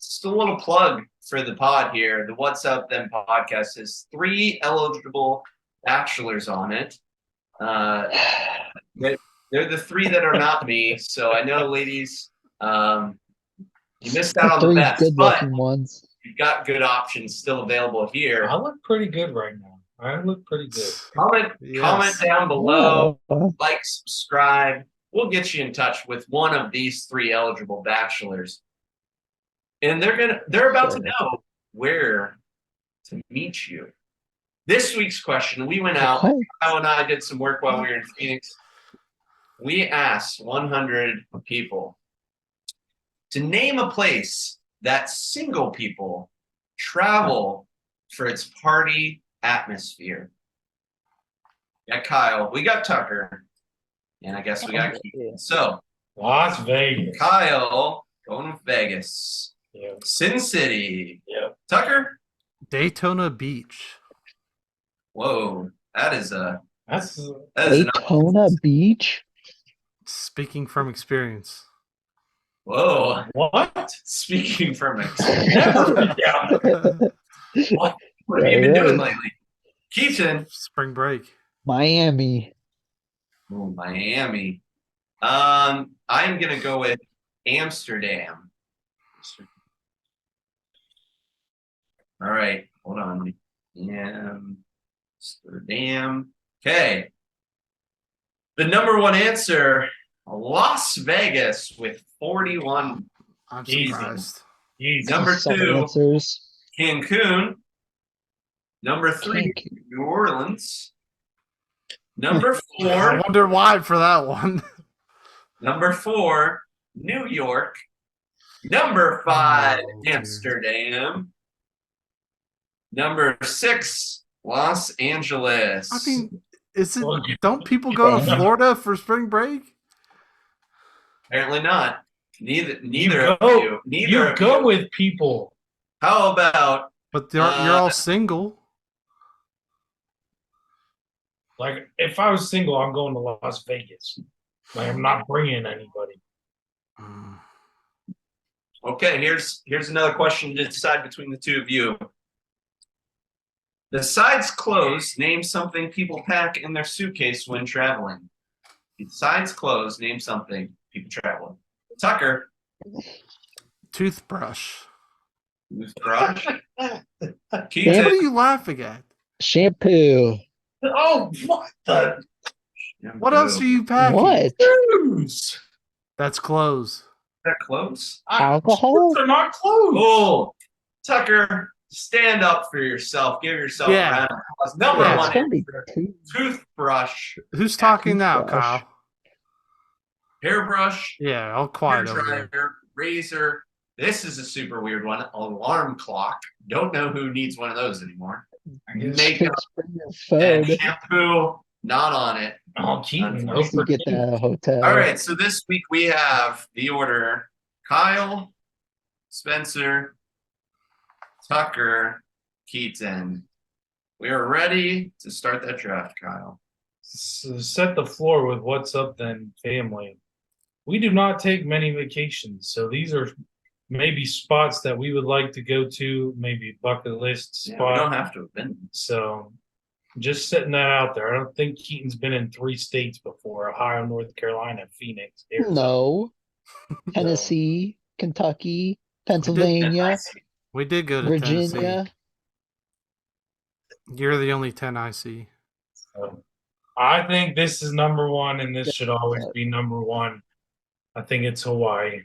Just a little plug for the pod here. The What's Up Then podcast has 3 eligible bachelors on it. They're the 3 that are not me. So I know, ladies, you missed out on the 3 best, good but looking ones. you've got good options still available here. I look pretty good right now. I look pretty good. Comment Yes. down below. Yeah. Like, subscribe. We'll get you in touch with one of these 3 eligible bachelors. And they're about to know where to meet you. This week's question, we went out, Okay. Kyle and I did some work while we were in Phoenix. We asked 100 people, To name a place that single people travel for its party atmosphere. We got Kyle, we got Tucker, and I guess we got Keith. So Las Vegas. Kyle going with Vegas. Yeah. Sin City. Yeah. Tucker? Daytona Beach. Whoa, that is That's that is an Daytona Beach. Speaking from experience. whoa. what? Speaking from Never been down there. what have you been Right. doing lately? Keaton. Spring break. Miami. Oh, Miami. I'm gonna go with Amsterdam. All right, hold on. Amsterdam. Okay. The number one answer, Las Vegas with 41. I'm Easy. surprised. Easy. Number Some 2, answers. Cancun. Number 3, Cancun. New Orleans. Number I 4, wonder why for that one. Number 4, New York. Number 5, Oh, dear. Amsterdam. Number 6, Los Angeles. I mean, is it? Well, Don't people go to Yeah. Florida for spring break? Apparently not. Neither You of go- you. Neither You of go you. with people. How about But you're all single. Like, if I was single, I'm going to Las Vegas. Like, I'm not bringing anybody. Mm. okay? Here's another question to decide between the two of you. Besides clothes, name something people pack in their suitcase when traveling. Besides clothes, name something people traveling. Tucker, Toothbrush. toothbrush. Yeah, What Keaton, are you laughing at? Shampoo. Oh, what the What else are you packing? What? news? That's clothes. that close? Alcohol? They're not clothes. Oh, Tucker, stand up for yourself. Give yourself Yeah. a round of applause. Number Yeah. It's one, gonna be answer, two. toothbrush, Who's talking now, toothbrush. Kyle? hairbrush, Yeah, all hair quiet over there. dryer, razor. This is a super weird one. Alarm clock. Don't know who needs one of those anymore. Makeup Just bring your and phone. shampoo, not on it. Oh, Keaton. Once you get to the hotel. All right, so this week we have the order: Kyle, Spencer, Tucker, Keaton. We are ready to start that draft, Kyle. Set the floor with what's up then, family. We do not take many vacations, so these are maybe spots that we would like to go to, maybe bucket list Yeah, we spot. don't have to have been. So just setting that out there. I don't think Keaton's been in 3 states before: Ohio, North Carolina, Phoenix, Arizona. No. Tennessee, Kentucky, Pennsylvania, We did go to Tennessee. Virginia. You're the only 10 I see. So, I think this is number one, and this should always be number one. I think it's Hawaii.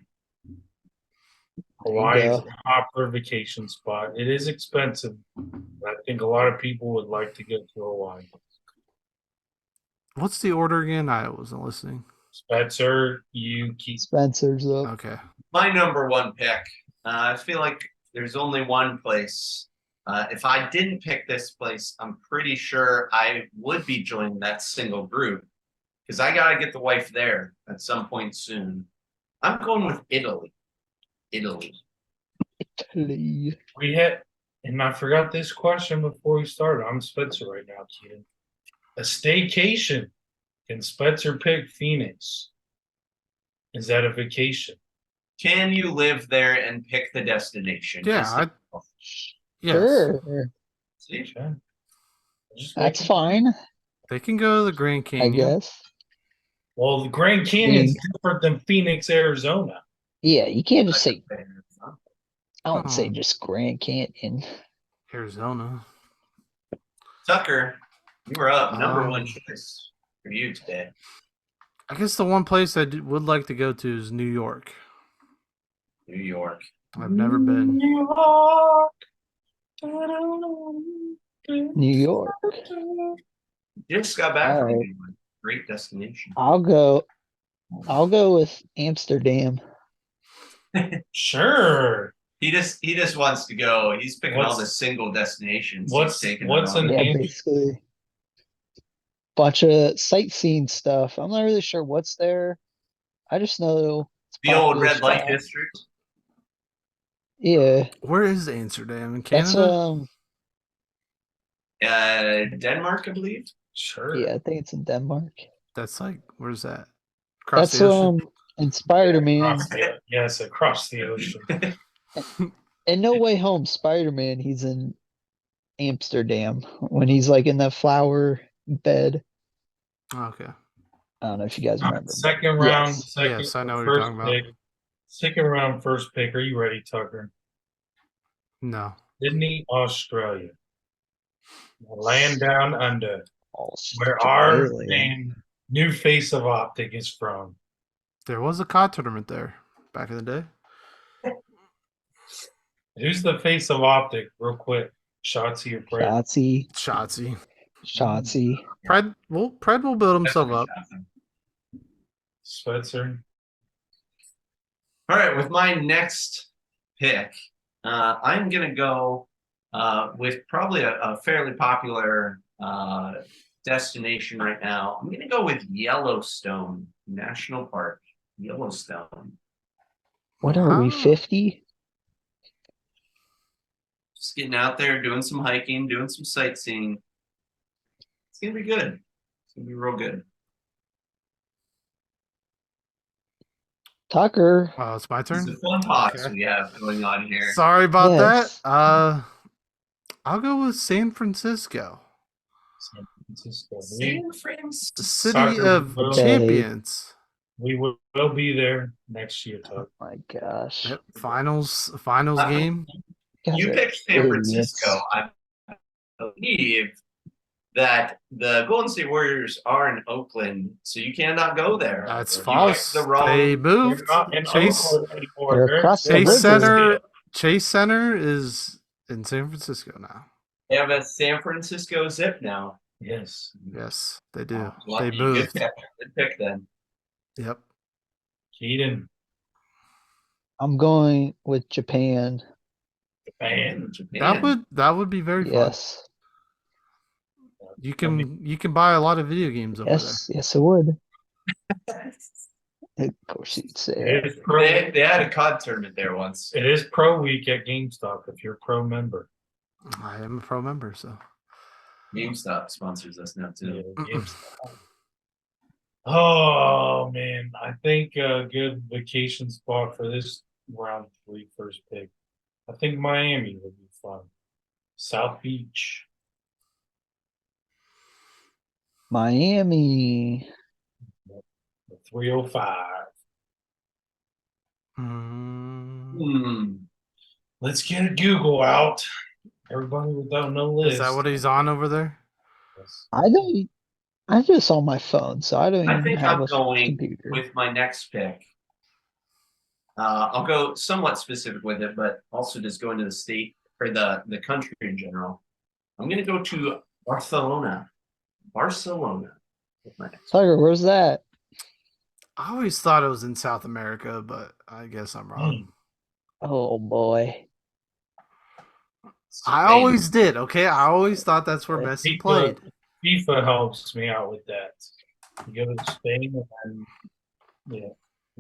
Hawaii is go. a popular vacation spot. It is expensive, but I think a lot of people would like to go to Hawaii. What's the order again? I wasn't listening. Spencer, you keep. Spencer's up. Okay. My number one pick. I feel like there's only one place. If I didn't pick this place, I'm pretty sure I would be joining that single group because I got to get the wife there at some point soon. I'm going with Italy. Italy. Italy. We had, and I forgot this question before we started. I'm Spencer right now, Keaton. A staycation. Can Spencer pick Phoenix? Is that a vacation? Can you live there and pick the destination? Yeah, Is the- Yes. Sure. See? Okay. Just That's making- fine, They can go to the Grand I Canyon. guess. Well, the Grand Canyon's different than Phoenix, Arizona. Yeah, you can't just say, I Oh. wouldn't say just Grand Canyon. Arizona. Tucker, you were up. Number one Um, choice for you today. I guess the one place I would like to go to is New York. New York. I've never been. New York. New York. Just got back from Alright. New York. Great destination. I'll go with Amsterdam. Sure. He just wants to go. He's picking all the What's- single destinations. what's- he's taking what's on. in- Yeah, Hampshire. basically. Bunch of sightseeing stuff. I'm not really sure what's there. I just know it's a The old popular red light spot. district. Yeah, Where is Amsterdam in that's Canada? Denmark, I believe. Sure. yeah, I think it's in Denmark. That's like where's that? Across That's the ocean. in Spider-Man. Yes, across the ocean. In No Way Home, Spider-Man, he's in Amsterdam when he's like in that flower bed. Okay. I don't know if you guys remember. but Second round, yes. second, Yes, I know what you're first talking about. pick. Second round, first pick. Are you ready, Tucker? No. Sydney, Australia. The land down under, where our Australia. name, new face of Optic is from. There was a COD tournament there back in the day. Who's the face of Optic? Real quick. Shotzi or Fred? Shotzi, Shotzi. Shotzi. Pred will build himself up. Spencer. All right, with my next pick, I'm gonna go with probably a fairly popular destination right now. I'm gonna go with Yellowstone National Park. Yellowstone. What are we, Wow. 50? Just getting out there, doing some hiking, doing some sightseeing. It's gonna be good. It's gonna be real good. Tucker. Oh, it's my It's turn. a fun pause Okay. we have going on here. Sorry about Yes. that. I'll go with San Francisco, San Francisco. San Francisco. the city Soccer of will- champions. We will be there next year, Tucker. Oh my gosh. Yep. Finals Uh, game. Guys You are picked San idiots. Francisco. I believe that the Golden State Warriors are in Oakland, so you cannot go there. That's You picked false. The wrong. They moved. They're not in Chase Oakland anymore. They're They're in across the Chase river. Center. Chase Center is in San Francisco now. They have a San Francisco zip now. Yes. Yes, they do. Lucky. They Good moved. pick. Good pick then. Yep. Keaton, I'm going with Japan. Japan. That would be very fun. Yes. You can buy a lot of video games over Yes, yes, it would. They, Of course you'd say It that. is pro. they had a COD tournament there once. It is pro week at GameStop if you're a pro member. there. I am a pro member, so GameStop sponsors us now too. Yeah, GameStop. Oh man, I think a good vacation spot for this round 3 first pick. I think Miami would be fun. South Beach. Miami. The 305. mm, Let's get a Google out. Everybody without no list. is that what he's on over there? Yes. I just on my phone, so I don't I even think have I'm a going computer. with my next pick. I'll go somewhat specific with it, but also just go into the state or the country in general. I'm gonna go to Barcelona. Barcelona. with my next pick. Tucker, where's that? I always thought it was in South America, but I guess I'm wrong. Oh boy. I Spain. always did. Okay, I always thought that's where Messi played. FIFA helps me out with that. You go to Spain and yeah,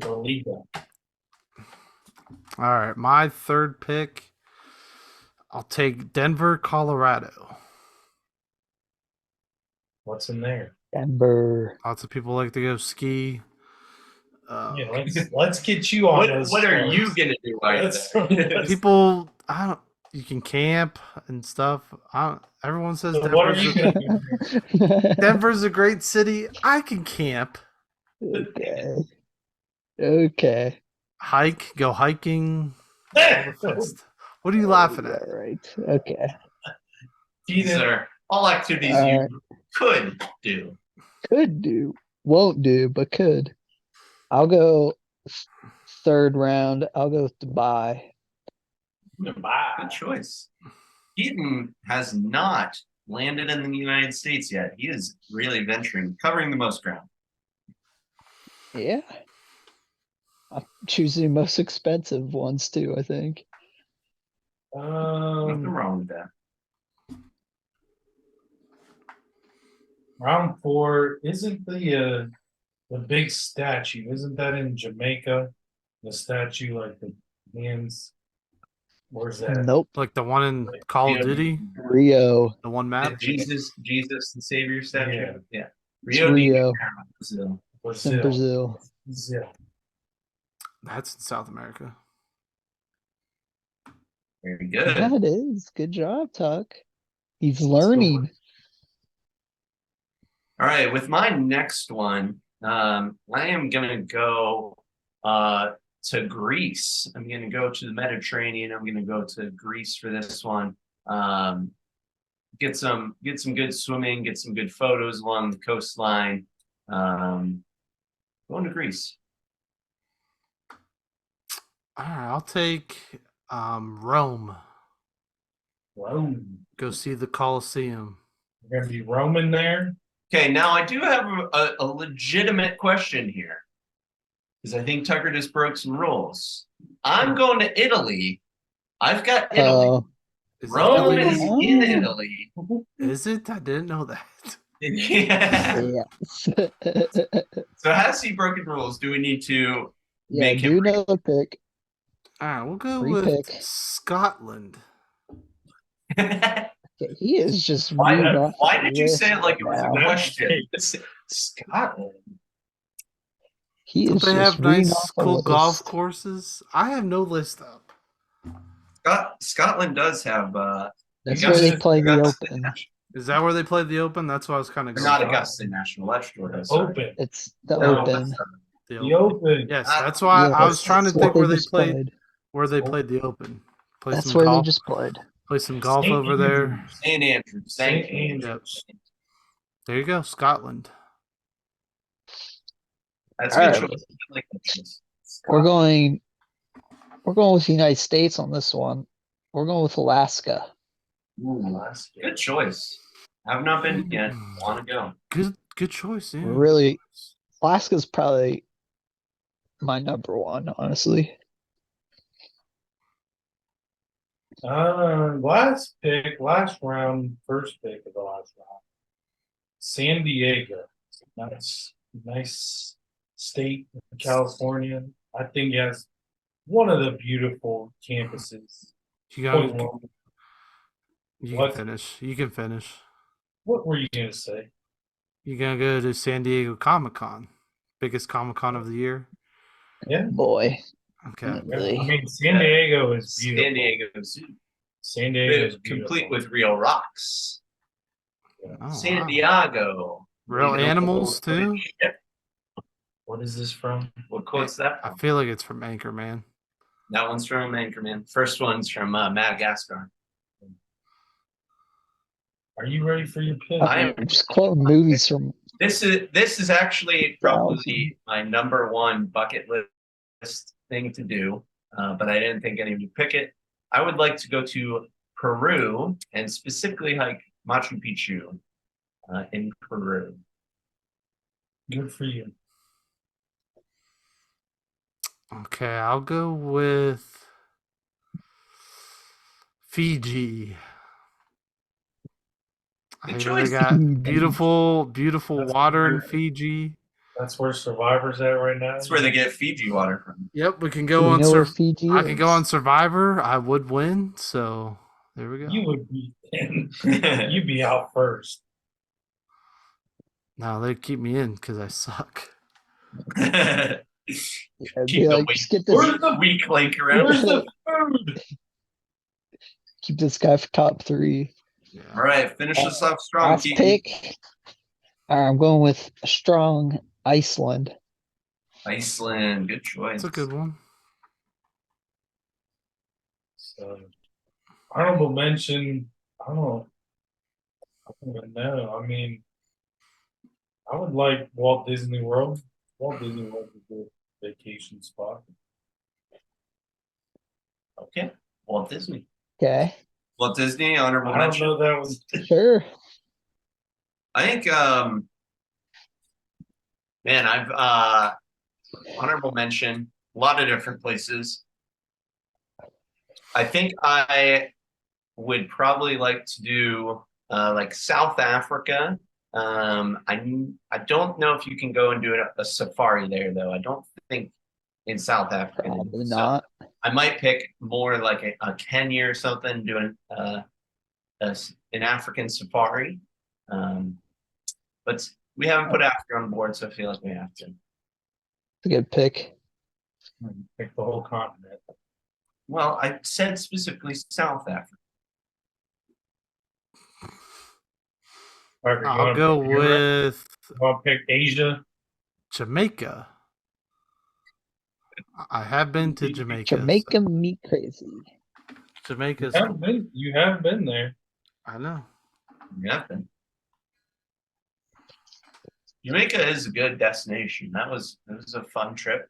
La Liga. All right, my third pick. I'll take Denver, Colorado. What's in there? Denver. Lots of people like to go ski. Yeah, let's get you on. those What are sports. you gonna do while you're Let's- there? People, I don't. You can camp and stuff. Everyone says So what are Denver's, you gonna do? Denver's a great city. I can camp, Okay. Okay. hike, go hiking. All the fest. What are you laughing at? All right. Okay. These Keaton, are all activities All you could do. Could do. Won't do, but could. I'll go third round. I'll go with Dubai. Bye. Good choice. Keaton has not landed in the United States yet. He is really venturing, covering the most ground. Yeah. Choosing most expensive ones too, I think. Nothing wrong with that. Round 4 isn't the big statue? Isn't that in Jamaica? The statue, like the hands. Where's that? Nope. Like the one in Call of Duty, Rio. the one The map. Jesus the Savior statue. Yeah. It's Rio de Rio. Janeiro, Brazil. It's in Brazil. Brazil. That's in South America. Very good. Yeah, it is. Good job, Tuck. He's learning. All right, with my next one, I am gonna go to Greece. I'm gonna go to the Mediterranean. I'm gonna go to Greece for this one. Get some good swimming, get some good photos along the coastline. Going to Greece. All right, I'll take Rome. Rome. Go see the Colosseum. We're gonna be Roman there. Okay, now I do have a legitimate question here. Because I think Tucker just broke some rules. I'm going to Italy. I've got Italy. Is it Rome Italy? is in Italy. Is it? I didn't know that. Yeah. Yes. So has he broken rules? Do we need to Yeah, make do him? another pick. All right, we'll go Free with pick. Scotland. Yeah, he is just Why, reading off why the did you say it list like it was a now. question? Scotland. He Don't is they just have reading nice, off the cool golf list. courses? I have no list up. Scotland does have That's got where they this- play the Augusta Open. National- Is that where they played the Open? That's why I was kind of or going. not with. Augusta National. That's Florida. Sorry. Open. It's the No, Open. Augusta. The The Open. Open. Yes, Ah, that's why I was Yes, trying to that's think what where they just played. Where they played the Open. Play That's some where golf. they just played. Play some golf St. over there. Andrews. St. Andrews. Thank St. you. Andrews. There you go, Scotland. That's a good All right. choice. I like that choice. We're going with the United States on this one. We're going with Alaska. Ooh, Alaska. Good choice. Have not been yet. Want to go? Good choice. Yeah. Really, Alaska's probably my number one, honestly. Last round, first pick of the last round. San Diego. Nice state in California. I think it has one of the beautiful campuses. You Point got. Loma. You What? can finish. You can finish. What were you gonna say? You're gonna go to San Diego Comic Con, biggest Comic Con of the year. Yeah. Boy, Okay. not I really. mean, San Diego is beautiful. San Diego Zoo. San Diego is Complete beautiful. with real rocks. Oh, San wow. Diego. Real You know, animals too. What is this from? What quote's that I from? feel like it's from Anchorman. That one's from Anchorman. First one's from Madagascar. Are you ready for your pick? I am. I'm just quoting movies from. This is actually probably my number one bucket list thing to do, but I didn't think anyone would pick it. I would like to go to Peru and specifically hike Machu Picchu in Peru. Good for you. Okay, I'll go with Fiji. Good I choice. They got Fiji. beautiful That's water in weird. Fiji. That's where Survivor's at right now. That's where they get Fiji water from. Yep, we can Do go we on. know where Fiji I can go is? on Survivor. I would win. So there we go. You would be. You'd be out first. No, they keep me in because I suck. Yeah, Keep be the like, weak, just get this, Where's the- weak link around. Where's the food? keep this guy for top three. Yeah. All right, finish this off strong. Last Keaton. pick. I'm going with a strong Iceland. Iceland, good choice. It's a good one. So, honorable mention. I don't even know. I mean, I would like Walt Disney World. Walt Disney World is a good vacation spot. Okay, Walt Disney. Okay, Walt Disney, honorable I don't mention. know that was. sure. I think, man, I've honorable mention. a lot of different places. I think I would probably like to do like South Africa. I don't know if you can go and do a safari there though. I don't think in South Africa. Probably So not. I might pick more like a Kenya or something, doing an African safari. But we haven't put Africa on board, so I feel like we have to. It's a good pick. Pick the whole continent. Well, I said specifically South Africa. Parker, you I'll wanna go pick Europe? with You want to pick Asia? Jamaica. I have been to Jamaica. Jamaica me crazy. Jamaica's. You have been there. I know. Nothing. Jamaica is a good destination. That was a fun trip.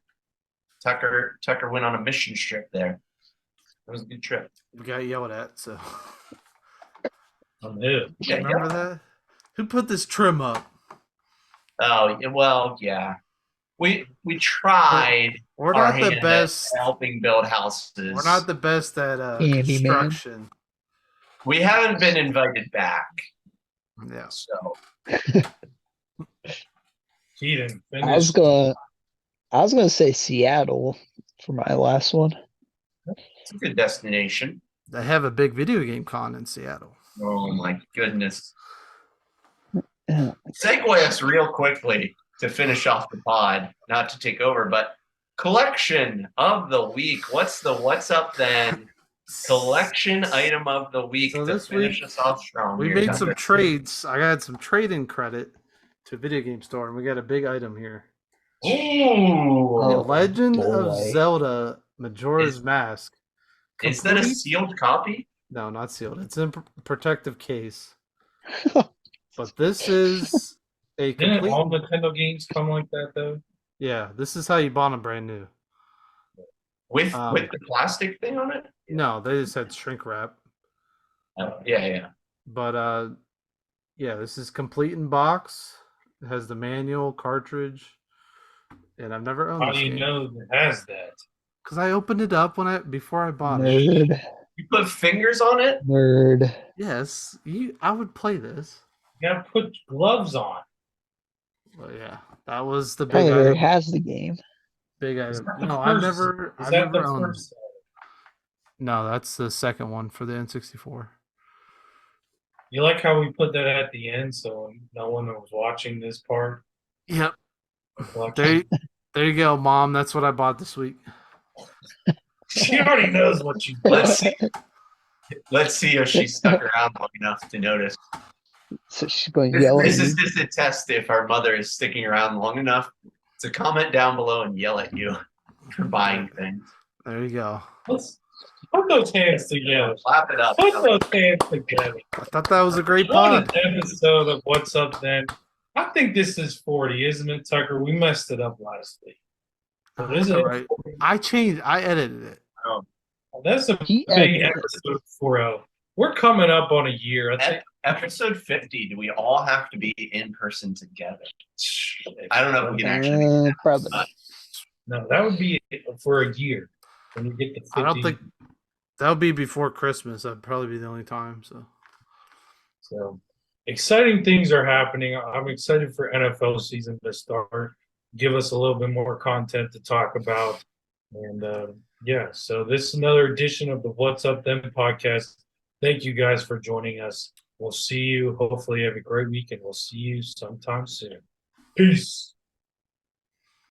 Tucker went on a mission trip there. It was a good trip. We got yelled at. So On who? Yeah, remember that? Who put this trim up? Oh, well, yeah. We tried We're our not the hand at best. helping build houses. We're not the best at Handyman. construction. We haven't been invited back. Yeah. So Keaton, I was gonna say Seattle for my last one. it's a good destination. They have a big video game con in Seattle. Oh my goodness. Yeah. Segue us real quickly to finish off the pod, not to take over, but collection of the week. What's up then? Collection item of the week So to this finish week, us off strong. We here, made Tucker. some trades. I got some trade-in credit to a video game store, and we got a big item here. Ooh. The Oh, Legend of boy. Zelda Majora's Mask. Is that a Complete- sealed copy? No, not sealed. It's in protective case. But this is a Didn't all complete. Nintendo games come like that though? Yeah, this is how you bought them brand new. With the plastic thing on it? No, they just had shrink wrap. Oh, yeah. But yeah, this is complete in box. It has the manual cartridge, and I've never owned How this do you game know it has that? because I opened it up before I bought it. Nerd. You put fingers on it? Nerd. Yes, I would play this. You gotta put gloves on. But yeah, that was the big Probably already item. has the game. Big Is item. that the No, I've first- never. Is I've that never the owned. first? No, that's the second one for the N64. You like how we put that at the end so no one was watching this part? Yep. Collection? There you go, Mom. That's what I bought this week. She already knows what you Let's see if she stuck around long enough to notice. So she's going to yell at This you. is just a test if our mother is sticking around long enough to comment down below and yell at you for buying things. There you go. Let's put those hands together. Clap it up. Put those hands together. I thought that was a great What pod. an episode of What's Up Then. I think this is 40, isn't it, Tucker? We messed it up last week. So this That's is all right. I edited it. That's a He big edited it. episode 40. We're coming up on a year. I think Episode 50, do we all have to be in person together? I don't know if we can actually. Probably. No, that would be for a year. When you get the 50. I don't think that would be before Christmas. That'd probably be the only time. So exciting things are happening. I'm excited for NFL season to start. Give us a little bit more content to talk about. And yeah, so this is another edition of the What's Up Then podcast. Thank you guys for joining us. We'll see you. Hopefully, you have a great week, and we'll see you sometime soon. Peace.